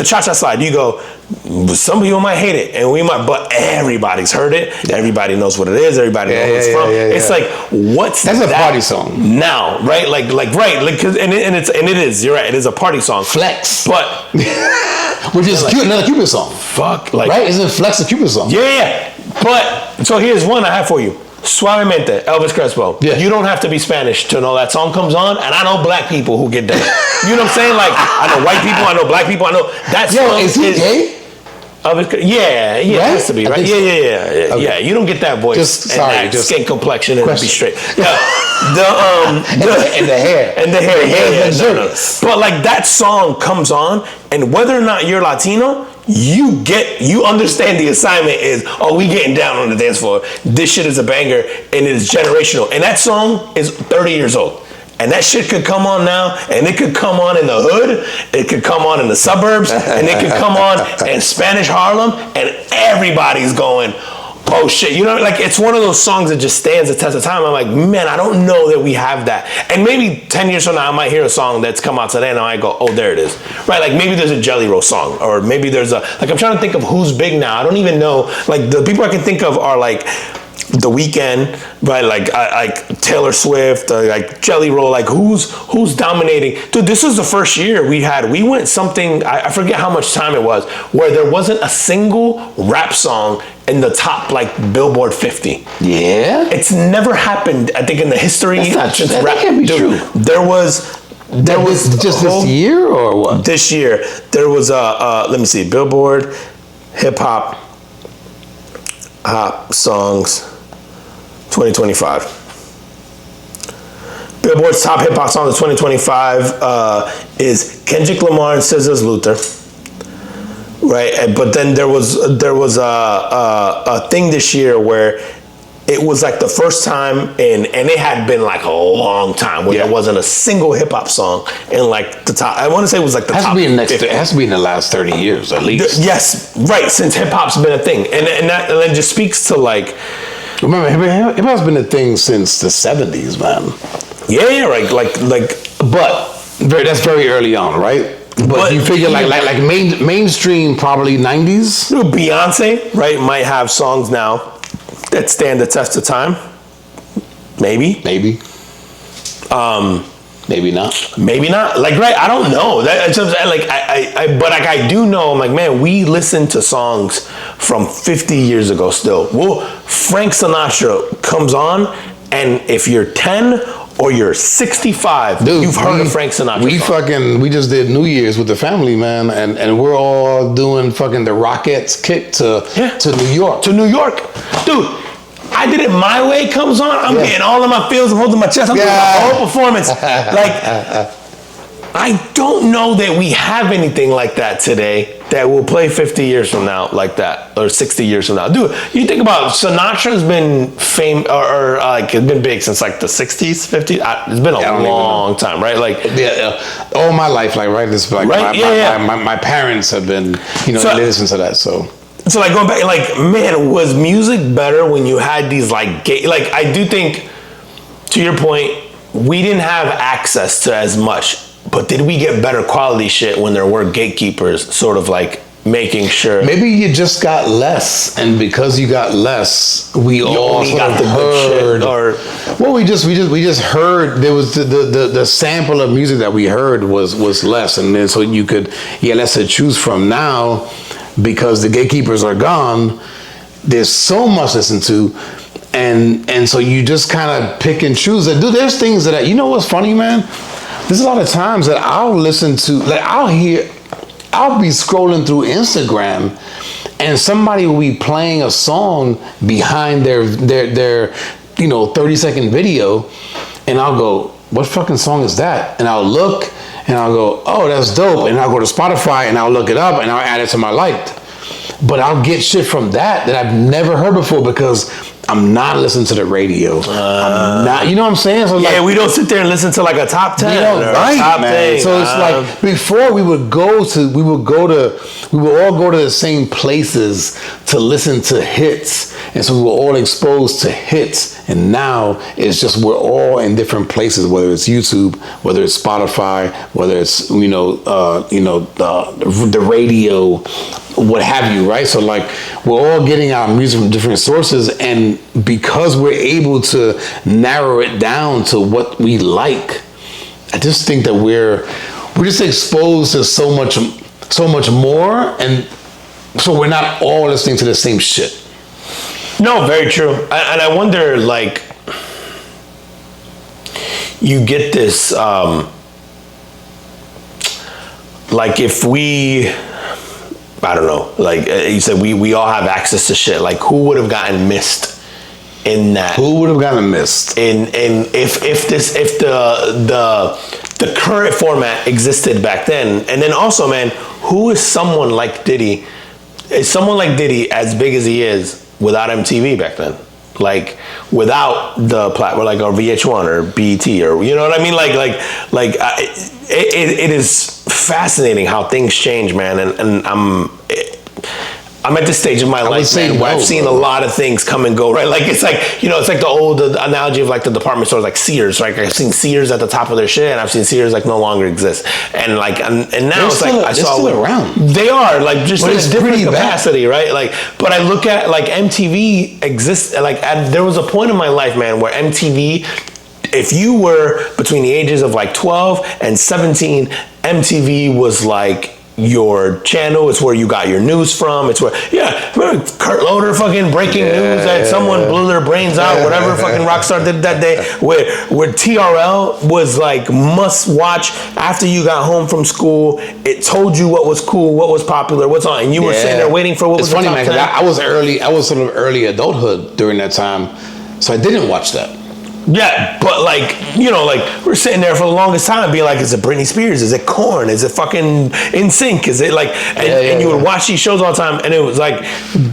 Cha-Cha Slide. You go, some people might hate it, and we might, but everybody's heard it. Everybody knows what it is. Everybody knows where it's from. It's like, what's that's a party song now, right? Like right, like and it is. You're right. It is a party song. Flex, but which is another Cupid song. Fuck, like right? Isn't Flex a Cupid song? Yeah. But, so here's one I have for you. Suavemente, Elvis Crespo. Yeah. You don't have to be Spanish to know that song comes on, and I know black people who get that. You know what I'm saying? Like, I know white people, I know black people, I know that song. Is he gay? Elvis, yeah, it has to be, right? Yeah. Okay. Yeah, you don't get that voice and that skin complexion and be straight. Yeah. And the hair. And the hair. No. But like that song comes on, and whether or not you're Latino, you understand the assignment is, we getting down on the dance floor. This shit is a banger, and it is generational. And that song is 30 years old. And that shit could come on now, and it could come on in the hood, it could come on in the suburbs, and it could come on in Spanish Harlem, and everybody's going, oh shit, like it's one of those songs that just stands the test of time. I'm like, man, I don't know that we have that. And maybe 10 years from now, I might hear a song that's come out today and I might go, oh, there it is. Right, like maybe there's a Jelly Roll song, or maybe there's like I'm trying to think of who's big now. I don't even know. Like the people I can think of are like The Weeknd, right? Like Taylor Swift, like Jelly Roll. Like who's dominating? Dude, this was the first year we went something. I forget how much time it was, where there wasn't a single rap song in the top like Billboard 50. Yeah, it's never happened. I think in the history. That's not true. That rap, can't be true. There was just this year or what? This year there was let me see, Billboard hip hop songs 2025. Billboard's top hip hop songs of 2025 is Kendrick Lamar and SZA's Luther. Right, but then there was a thing this year where it was like the first time, and it had been like a long time where there wasn't a single hip hop song in like the top. I want to say it was like the top. It has to be in the last 30 years at least. Yes, right. Since hip hop's been a thing, and that just speaks to like. Remember, hip hop's been a thing since the 70s, man. Yeah, right. Like. But that's very early on, right? But you figure like mainstream probably 90s. Beyonce, right, might have songs now that stand the test of time. Maybe. Maybe not. Maybe not. Like, right, I don't know. That's like I do know. I'm like, man, we listen to songs from 50 years ago still. Well, Frank Sinatra comes on, and if you're 10 or you're 65, dude, you've heard of Frank Sinatra. We just did New Year's with the family, man, and we're all doing fucking the Rockettes kick to New York. To New York. Dude, I Did It My Way comes on, I'm getting all of my feels, I'm holding my chest, I'm doing my whole performance. Like, I don't know that we have anything like that today that will play 50 years from now like that, or 60 years from now. Dude, you think about Sinatra's been or like it's been big since like the 60s, 50s. It's been a long time, right? Like all my life, like right. This like right? My parents have been, they listen to that. So like going back, like man, was music better when you had these like like I do think, to your point, we didn't have access to as much. But did we get better quality shit when there were gatekeepers sort of like making sure? Maybe you just got less, and because you got less, we all sort of heard. Well, we just heard there was the sample of music that we heard was less, and then so you had less to choose from. Now, because the gatekeepers are gone, there's so much to listen to. And so you just kind of pick and choose. Dude, there's things that, what's funny, man? There's a lot of times that I'll listen to, like I'll be scrolling through Instagram and somebody will be playing a song behind their 30-second video, and I'll go, what fucking song is that? And I'll look and I'll go, oh, that's dope. And I'll go to Spotify and I'll look it up and I'll add it to my liked. But I'll get shit from that I've never heard before because I'm not listening to the radio. I'm not, you know what I'm saying? So we don't sit there and listen to like a top 10 or right, top man. thing. So it's like before we would all go to the same places to listen to hits, and so we were all exposed to hits. And now it's just we're all in different places, whether it's YouTube, whether it's Spotify, whether it's the radio, what have you, right? So like we're all getting our music from different sources, and because we're able to narrow it down to what we like, I just think that we're just exposed to so much more, and so we're not all listening to the same shit. No, very true. And I wonder, like, you get this, like if we, I don't know, like you said, we all have access to shit. Like who would have gotten missed in that? Who would have gotten missed? If the current format existed back then, and then also, man, who is someone like Diddy? Is someone like Diddy as big as he is without MTV back then? Like without the platform, like or VH1 or BET or you know what I mean? It is fascinating how things change, man. And I'm at this stage of my life, man, where I've seen a lot of things come and go, right? Like, it's like, you know, it's like the old analogy of like the department stores, like Sears, right? I've seen Sears at the top of their shit, and I've seen Sears like no longer exist. And like, and now it's like, I saw still around. They are, like, just in a different capacity, right? Like, but I look at like MTV exists, like there was a point in my life, man, where MTV, if you were between the ages of like 12 and 17, MTV was like your channel. It's where you got your news from. It's where, remember Kurt Loder fucking breaking news that someone blew their brains out, whatever fucking Rockstar did that day, where TRL was like must watch after you got home from school. It told you what was cool, what was popular, what's on, and you were sitting there waiting for what was funny, man, 10. I was sort of early adulthood during that time, so I didn't watch that. Yeah, but like, you know, like we're sitting there for the longest time being like, is it Britney Spears? Is it Korn? Is it fucking NSYNC? Is it like, and you would watch these shows all the time, and it was like,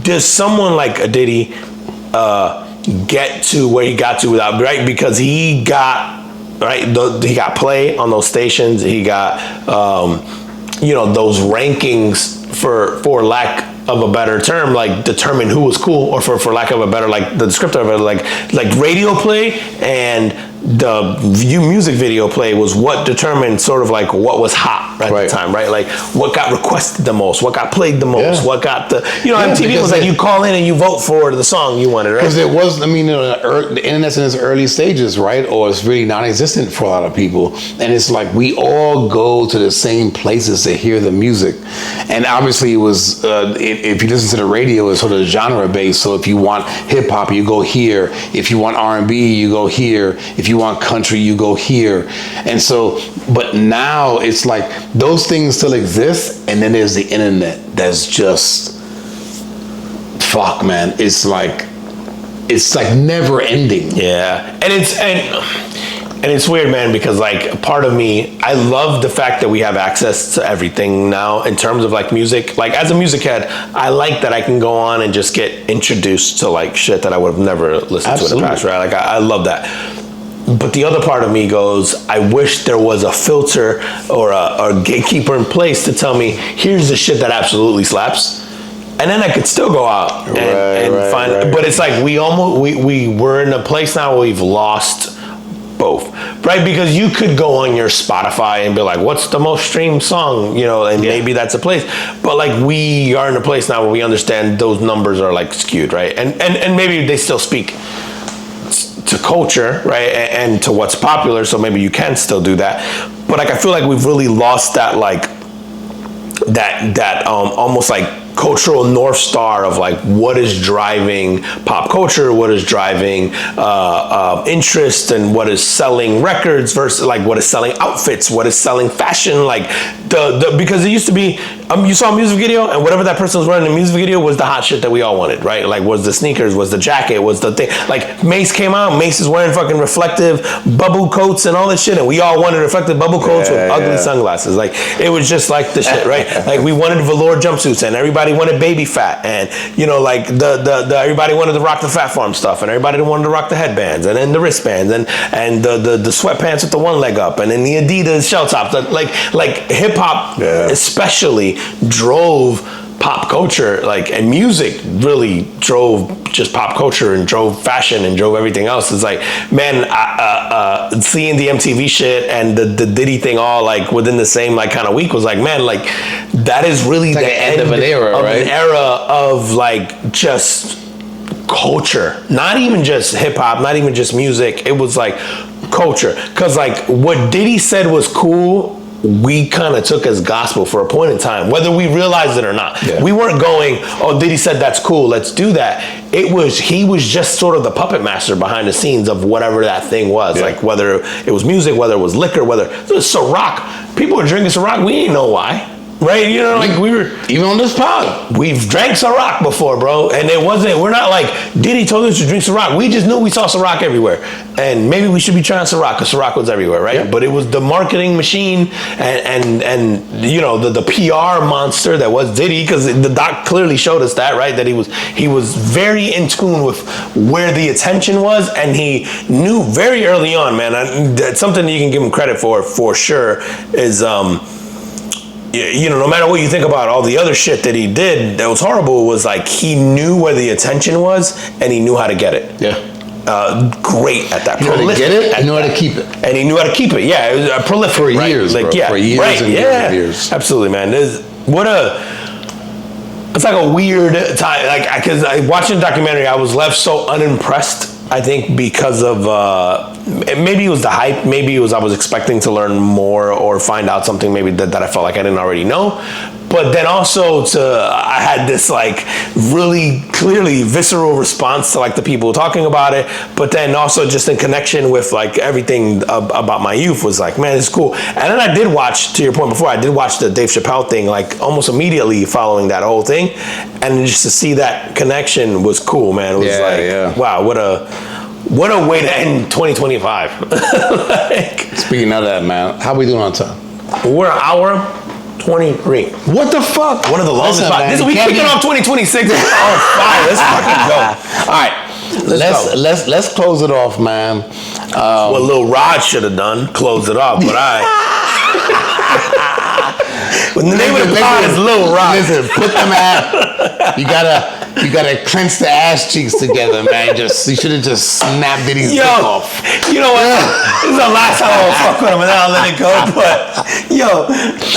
does someone like a Diddy get to where he got to without, right? Because he got, right, he got play on those stations, he got, you know, those rankings for lack of a better term, like determine who was cool, or for lack of a better, like the descriptor of it, like radio play and the music video play was what determined sort of like what was hot at the time, right? Like what got requested the most, what got played the most, what got the, you know, MTV was like you call in and you vote for the song you wanted, right? Because it was, I mean, the internet's in its early stages, right? Or it's really non-existent for a lot of people. And it's like we all go to the same places to hear the music. And obviously it was, if you listen to the radio, it's sort of genre based. So if you want hip hop, you go here. If you want R&B, you go here. If you want country, you go here. And so, but now it's like those things still exist, and then there's the internet that's just, fuck, man, it's like never ending. Yeah. And it's weird, man, because like part of me, I love the fact that we have access to everything now in terms of like music. Like as a music head, I like that I can go on and just get introduced to like shit that I would have never listened to in the past, right? Like I love that. But the other part of me goes, I wish there was a filter or a gatekeeper in place to tell me, here's the shit that absolutely slaps. And then I could still go out and find it. But it's like we're in a place now where we've lost both, right? Because you could go on your Spotify and be like, what's the most streamed song, you know, and maybe that's a place. But like we are in a place now where we understand those numbers are like skewed, right? And maybe they still speak to culture, right, and to what's popular, so maybe you can still do that. But like I feel like we've really lost that, like that almost like cultural North Star of like what is driving pop culture, what is driving interest, and what is selling records versus like what is selling outfits, what is selling fashion, like because it used to be you saw a music video and whatever that person was wearing in the music video was the hot shit that we all wanted, right? Like was the sneakers, was the jacket, was the thing. Like Mace came out, Mace is wearing fucking reflective bubble coats and all that shit, and we all wanted reflective bubble coats with ugly sunglasses. Like it was just like the shit, right? Like we wanted velour jumpsuits, and everybody wanted baby fat, and you know, like the everybody wanted to rock the Fat Farm stuff, and everybody wanted to rock the headbands, and then the wristbands, and the sweatpants with the one leg up, and then the Adidas shell tops. Like hip hop especially drove pop culture, like, and music really drove just pop culture and drove fashion and drove everything else. It's like, man, seeing the MTV shit and the Diddy thing all like within the same like kind of week was like, man, like that is really like the end of an era, right? An era of like just culture, not even just hip hop, not even just music. It was like culture, because like what Diddy said was cool, we kind of took as gospel for a point in time, whether we realized it or not. We weren't going, oh, Diddy said that's cool, let's do that. He was just sort of the puppet master behind the scenes of whatever that thing was. Like whether it was music, whether it was liquor, whether it was Ciroc. People were drinking Ciroc, we didn't know why. Right, you know, like we were even on this pod. We've drank Ciroc before, bro, and we're not like Diddy told us to drink Ciroc. We just knew we saw Ciroc everywhere, and maybe we should be trying Ciroc because Ciroc was everywhere, right? But it was the marketing machine and you know the PR monster that was Diddy, because the doc clearly showed us that, right? That he was very in tune with where the attention was, and he knew very early on, man. That's something that you can give him credit for sure. Is no matter what you think about all the other shit that he did that was horrible, was like he knew where the attention was and he knew how to get it. Yeah. Great at that. He knew how to get it. He knew how to keep it. And he knew how to keep it. Yeah, it was prolific for years, like, bro. Yeah, for years right, and yeah. years and years. Absolutely, man. It's like a weird time. Like, because watching the documentary, I was left so unimpressed. I think because of maybe it was the hype. Maybe it was I was expecting to learn more or find out something maybe that I felt like I didn't already know. But then also I had this like really clearly visceral response to like the people talking about it. But then also just in connection with like everything about my youth was like, man, it's cool. And then I did watch, to your point before, I did watch the Dave Chappelle thing like almost immediately following that whole thing. And just to see that connection was cool, man. It was wow, what a way to end 2025. Like, speaking of that, man, how we doing on time? We're an hour 23. What the fuck? One of the longest. This we kicking off 2026 on fire. Let's fucking go. All right, let's close it off, man. What Lil Rod should have done, close it off. But when the name of the pod is Lil Rod. Listen, put them out. You gotta clench the ass cheeks together, man. You should have just snapped Diddy's dick off. You know what? This is the last time I'll fuck with him and then I'll let it go. But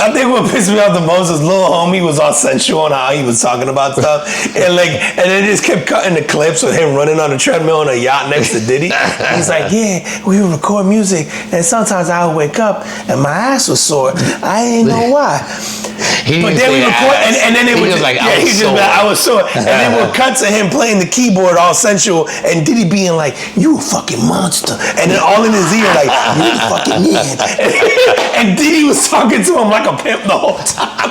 I think what pissed me off the most is Lil Homie was all sensual on how he was talking about stuff, and then just kept cutting the clips with him running on a treadmill on a yacht next to Diddy. He's like, yeah, we would record music, and sometimes I would wake up and my ass was sore. I didn't know why. But then we record, and then it was like, I was sore. And then we'll cut to him playing the keyboard all sensual, and Diddy being like, you a fucking monster. And then all in his ear, like, you a fucking man. And Diddy was talking to him like a pimp the whole time.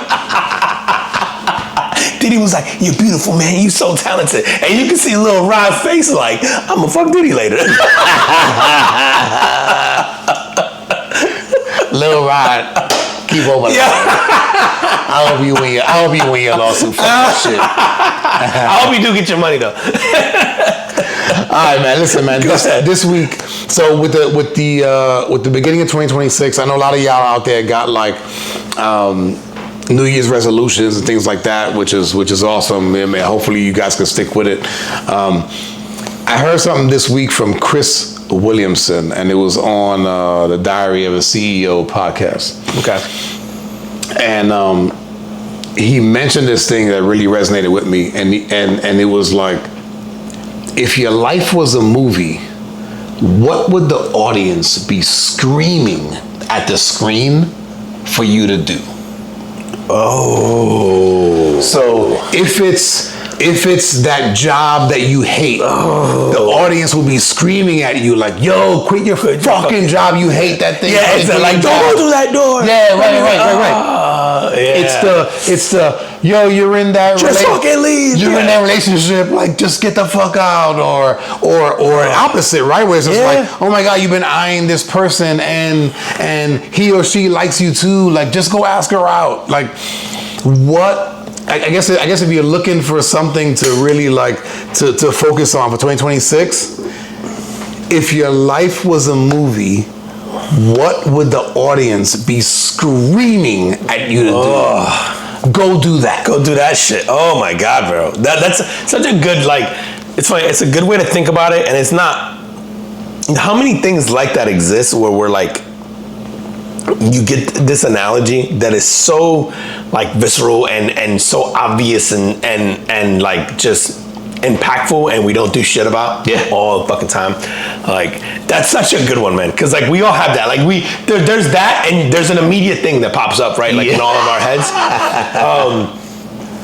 Diddy was like, you're beautiful, man. You so talented. And you can see Lil Rod's face like, I'm gonna fuck Diddy later. Lil Rod, keep over. I hope you win your lawsuit for that shit. I hope you do get your money though. All right, man. Listen, man. This week, so with the beginning of 2026, I know a lot of y'all out there got like New Year's resolutions and things like that, which is awesome. I mean, hopefully you guys can stick with it. I heard something this week from Chris Williamson, and it was on the Diary of a CEO podcast. Okay. And he mentioned this thing that really resonated with me, and it was like, if your life was a movie, what would the audience be screaming at the screen for you to do? Oh. So if it's that job that you hate, the audience will be screaming at you like, yo, quit your fucking job, you hate that thing. Yeah, it's like, don't go through that door. Yeah, right. Yeah. It's the yo, you're in that just fucking leave. You're in that relationship, like just get the fuck out, or opposite, right? Where it's just like, oh my God, you've been eyeing this person and he or she likes you too, like just go ask her out. Like what? I guess if you're looking for something to really like to focus on for 2026, if your life was a movie, what would the audience be screaming at you to do? Go do that. Go do that shit. Oh my God, bro. That's such a good, like, it's funny. It's a good way to think about it. And it's not, how many things like that exist where we're like, you get this analogy that is so like visceral and so obvious and like just impactful, and we don't do shit about all the fucking time. Like, that's such a good one, man. Because like we all have that. Like there's that, and there's an immediate thing that pops up, right? Like in all of our heads.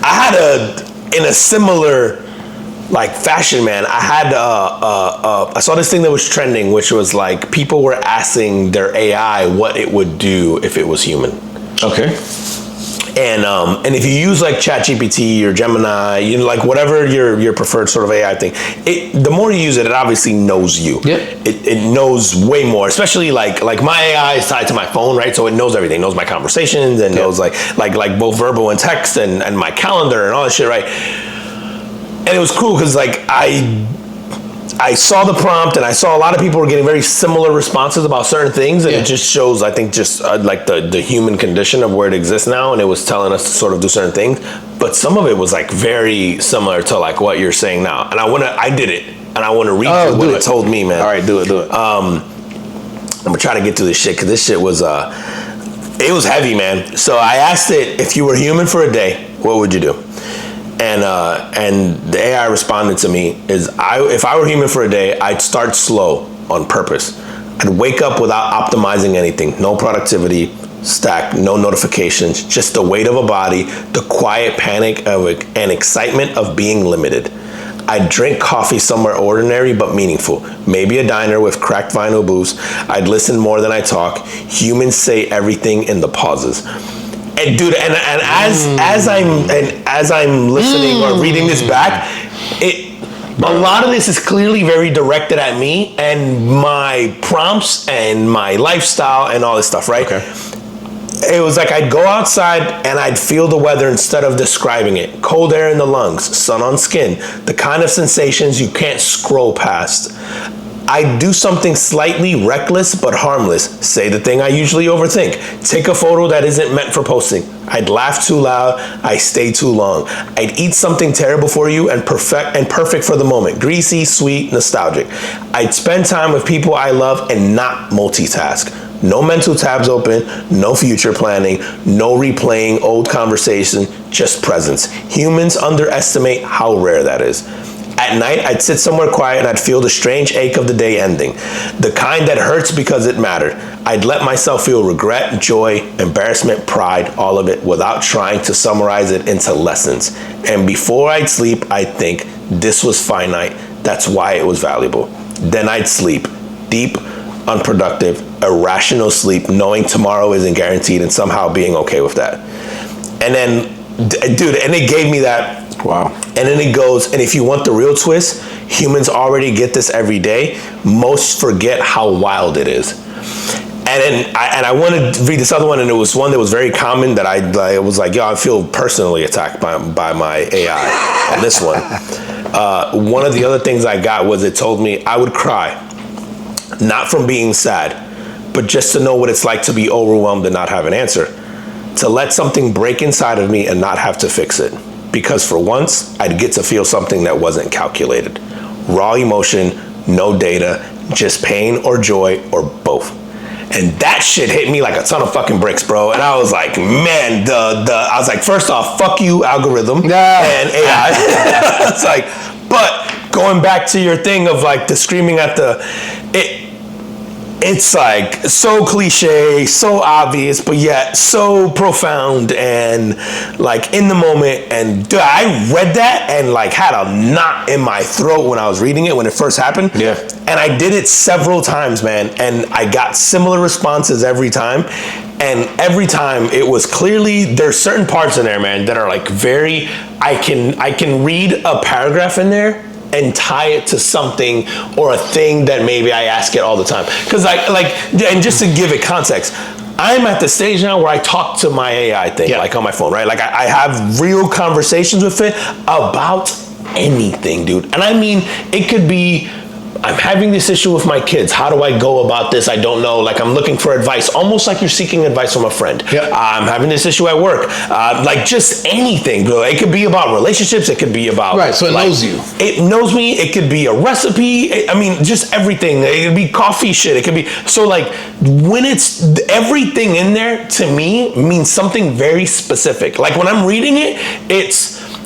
I had in a similar like fashion, man. I had I saw this thing that was trending, which was like people were asking their AI what it would do if it was human. Okay. And if you use like ChatGPT or Gemini, you know, like whatever your preferred sort of AI thing, the more you use it, it obviously knows you. Yeah. It knows way more, especially like my AI is tied to my phone, right? So it knows everything. It knows my conversations and knows like both verbal and text and my calendar and all that shit, right? And it was cool because like I I saw the prompt and I saw a lot of people were getting very similar responses about certain things, and it just shows, I think, just like the human condition of where it exists now, and it was telling us to sort of do certain things. But some of it was like very similar to like what you're saying now, and I did it, and I want to read you what it told me, man. All right, do it. I'm gonna try to get through this shit because this shit was it was heavy, man. So I asked it, if you were human for a day, what would you do? And the AI responded to me if I were human for a day, I'd start slow on purpose. I'd wake up without optimizing anything, no productivity stack, no notifications, just the weight of a body, the quiet panic and excitement of being limited. I'd drink coffee somewhere ordinary but meaningful, maybe a diner with cracked vinyl booths. I'd listen more than I talk. Humans say everything in the pauses. And dude, and as I'm listening or reading this back, a lot of this is clearly very directed at me and my prompts and my lifestyle and all this stuff, right? Okay. It was like I'd go outside and I'd feel the weather instead of describing it. Cold air in the lungs, sun on skin, the kind of sensations you can't scroll past. I'd do something slightly reckless but harmless. Say the thing I usually overthink. Take a photo that isn't meant for posting. I'd laugh too loud. I stay too long. I'd eat something terrible for you and perfect for the moment. Greasy, sweet, nostalgic. I'd spend time with people I love and not multitask. No mental tabs open, no future planning, no replaying old conversation, just presence. Humans underestimate how rare that is. At night, I'd sit somewhere quiet and I'd feel the strange ache of the day ending. The kind that hurts because it mattered. I'd let myself feel regret, joy, embarrassment, pride, all of it, without trying to summarize it into lessons. And before I'd sleep, I'd think, this was finite. That's why it was valuable. Then I'd sleep. Deep, unproductive, irrational sleep, knowing tomorrow isn't guaranteed and somehow being okay with that. And then, dude, and it gave me that. Wow. And then it goes, and if you want the real twist, humans already get this every day. Most forget how wild it is. And then I wanted to read this other one, and it was one that was very common that I was like, yo, I feel personally attacked by my AI on this one. One of the other things I got was it told me I would cry, not from being sad, but just to know what it's like to be overwhelmed and not have an answer. To let something break inside of me and not have to fix it. Because for once, I'd get to feel something that wasn't calculated. Raw emotion, no data, just pain or joy or both. And that shit hit me like a ton of fucking bricks, bro. And I was like, man, I was like, first off, fuck you, algorithm and AI. It's like, but going back to your thing of like the screaming at it's like so cliche, so obvious, but yet so profound and like in the moment. And dude, I read that and like had a knot in my throat when I was reading it when it first happened. Yeah. And I did it several times, man. And I got similar responses every time. And every time it was clearly, there's certain parts in there, man, that are like very, I can read a paragraph in there and tie it to something or a thing that maybe I ask it all the time. Because and just to give it context, I'm at the stage now where I talk to my AI thing, like on my phone, right? Like I have real conversations with it about anything, dude. And I mean, it could be, I'm having this issue with my kids. How do I go about this? I don't know. Like I'm looking for advice, almost like you're seeking advice from a friend. Yeah. I'm having this issue at work. Like just anything, bro. It could be about relationships. It could be about so it knows you. It knows me. It could be a recipe. I mean, just everything. It could be coffee shit. It could be so like when it's everything in there to me means something very specific. Like when I'm reading it,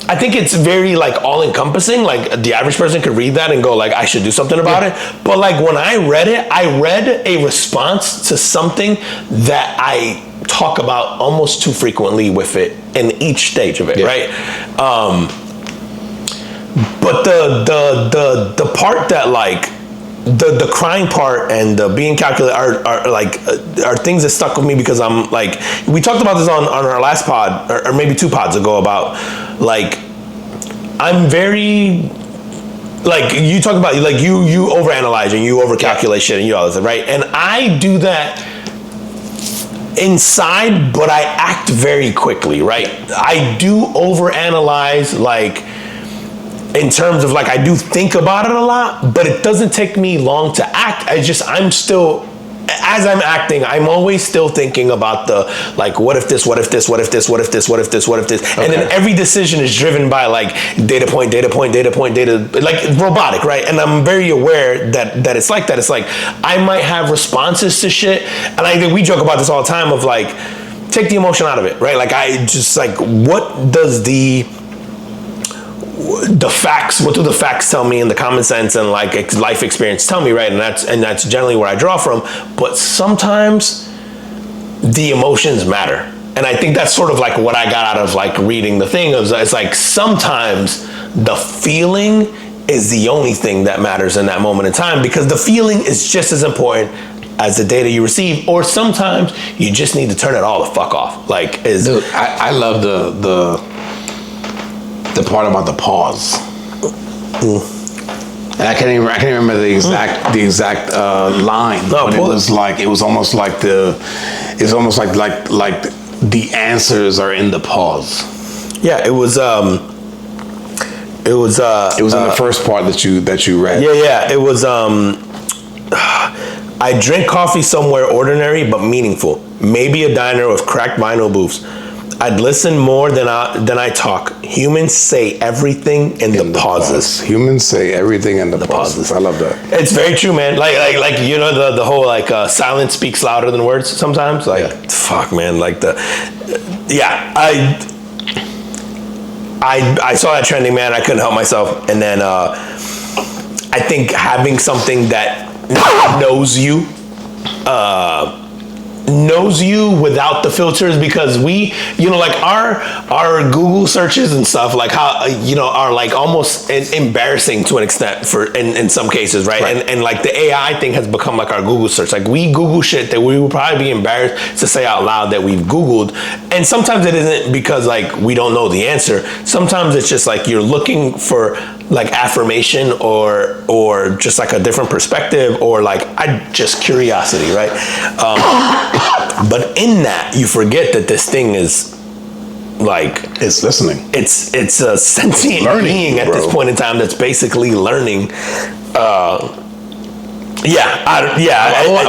I think it's very like all encompassing. Like the average person could read that and go like, I should do something about it. But like when I read it, I read a response to something that I talk about almost too frequently with it in each stage of it, right? But the part that like the crying part and the being calculated are things that stuck with me because I'm like, we talked about this on our last pod or maybe 2 pods ago about like, I'm very, like you talk about like you overanalyze and you overcalculate shit and you all this, right? And I do that inside, but I act very quickly, right? I do overanalyze like in terms of like, I do think about it a lot, but it doesn't take me long to act. I'm still, as I'm acting, I'm always still thinking about the, like, what if this, what if this, what if this, what if this, what if this, what if this. Okay. And then every decision is driven by like data point, like robotic, right? And I'm very aware that it's like that. It's like, I might have responses to shit. And I think we joke about this all the time of like, take the emotion out of it, right? Like, I just like, what does the facts, what do the facts tell me, and the common sense and like life experience tell me, right? And that's generally where I draw from. But sometimes the emotions matter. And I think that's sort of like what I got out of like reading the thing. It's like, sometimes the feeling is the only thing that matters in that moment in time, because the feeling is just as important as the data you receive, or sometimes you just need to turn it all the fuck off. Like, dude, I love the part about the pause. And I can't even remember the exact line. No, but it was almost like the answers are in the pause. Yeah, it was in the first part that you read. Yeah, it was I drink coffee somewhere ordinary but meaningful. Maybe a diner with cracked vinyl booths. I'd listen more than I talk. Humans say everything in the pauses. Humans say everything in the pauses. I love that. It's very true, man. Like you know, the whole like silence speaks louder than words sometimes. Like, fuck, man. Like I saw that trending, man. I couldn't help myself. And then I think having something that knows you without the filters, because we, you know, like our Google searches and stuff, like how, you know, are like almost embarrassing to an extent for in some cases, right? And like the AI thing has become like our Google search. Like, we Google shit that we would probably be embarrassed to say out loud that we've Googled. And sometimes it isn't because like we don't know the answer. Sometimes it's just like you're looking for like affirmation or just like a different perspective, or like just curiosity, right? But in that, you forget that this thing is like, it's listening. It's a sentient being at this point in time that's basically learning. I've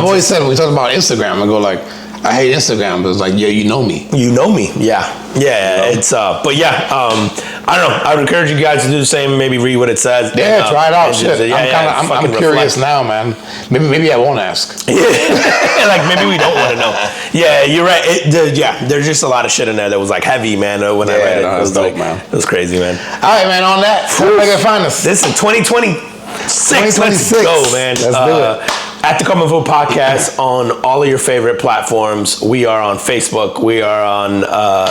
always said, when we talk about Instagram, I go like, I hate Instagram, but it's like, yeah, you know me. You know me, yeah. It's but yeah, I don't know. I would encourage you guys to do the same. Maybe read what it says. Yeah, try it out. Shit, I'm curious now, man. Maybe I won't ask. Like, maybe we don't want to know. Yeah, you're right. There's just a lot of shit in there that was like heavy, man. When I read it, it was dope, man. It was crazy, man. All right, man. On that, where can I find us? This is 2026. Let's go, man. Let's do it. At the Carbon Food Podcast on all of your favorite platforms. We are on Facebook. We are on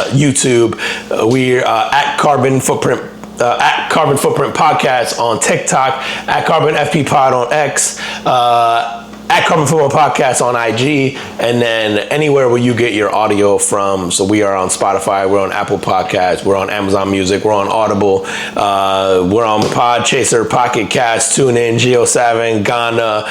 YouTube. We are at Carbon Footprint Podcast on TikTok. At Carbon FP Pod on X. At Carbon Football Podcast on IG, and then anywhere where you get your audio from. So we are on Spotify, we're on Apple Podcasts, we're on Amazon Music, we're on Audible, we're on Podchaser, Pocket Cast, TuneIn, JioSaavn, Ghana,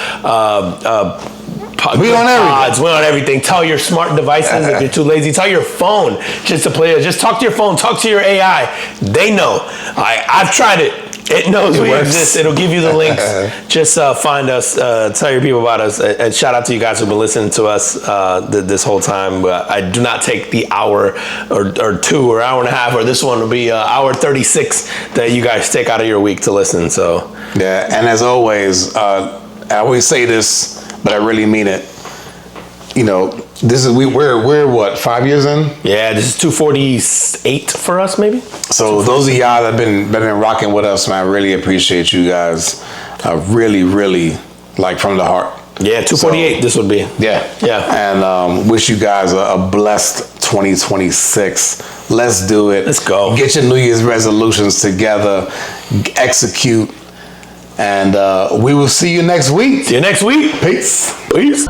we on everything. We're on everything. Tell your smart devices, if you're too lazy, tell your phone just to play it. Just talk to your phone, talk to your AI. They know. I've tried it. It knows we exist. It'll give you the links. Just find us, tell your people about us, and shout out to you guys who've been listening to us this whole time. I do not take the hour or two or hour and a half, or this one will be hour 36 that you guys take out of your week to listen. So yeah, and as always, I always say this, but I really mean it. You know, we're what, 5 years in? Yeah, this is 248 for us, maybe. So those of y'all that have been rocking with us, man, I really appreciate you guys. Really, really, like, from the heart. Yeah, 248 this would be. Yeah. And wish you guys a blessed 2026. Let's do it. Let's go. Get your New Year's resolutions together. Execute. And we will see you next week. See you next week. Peace. Peace.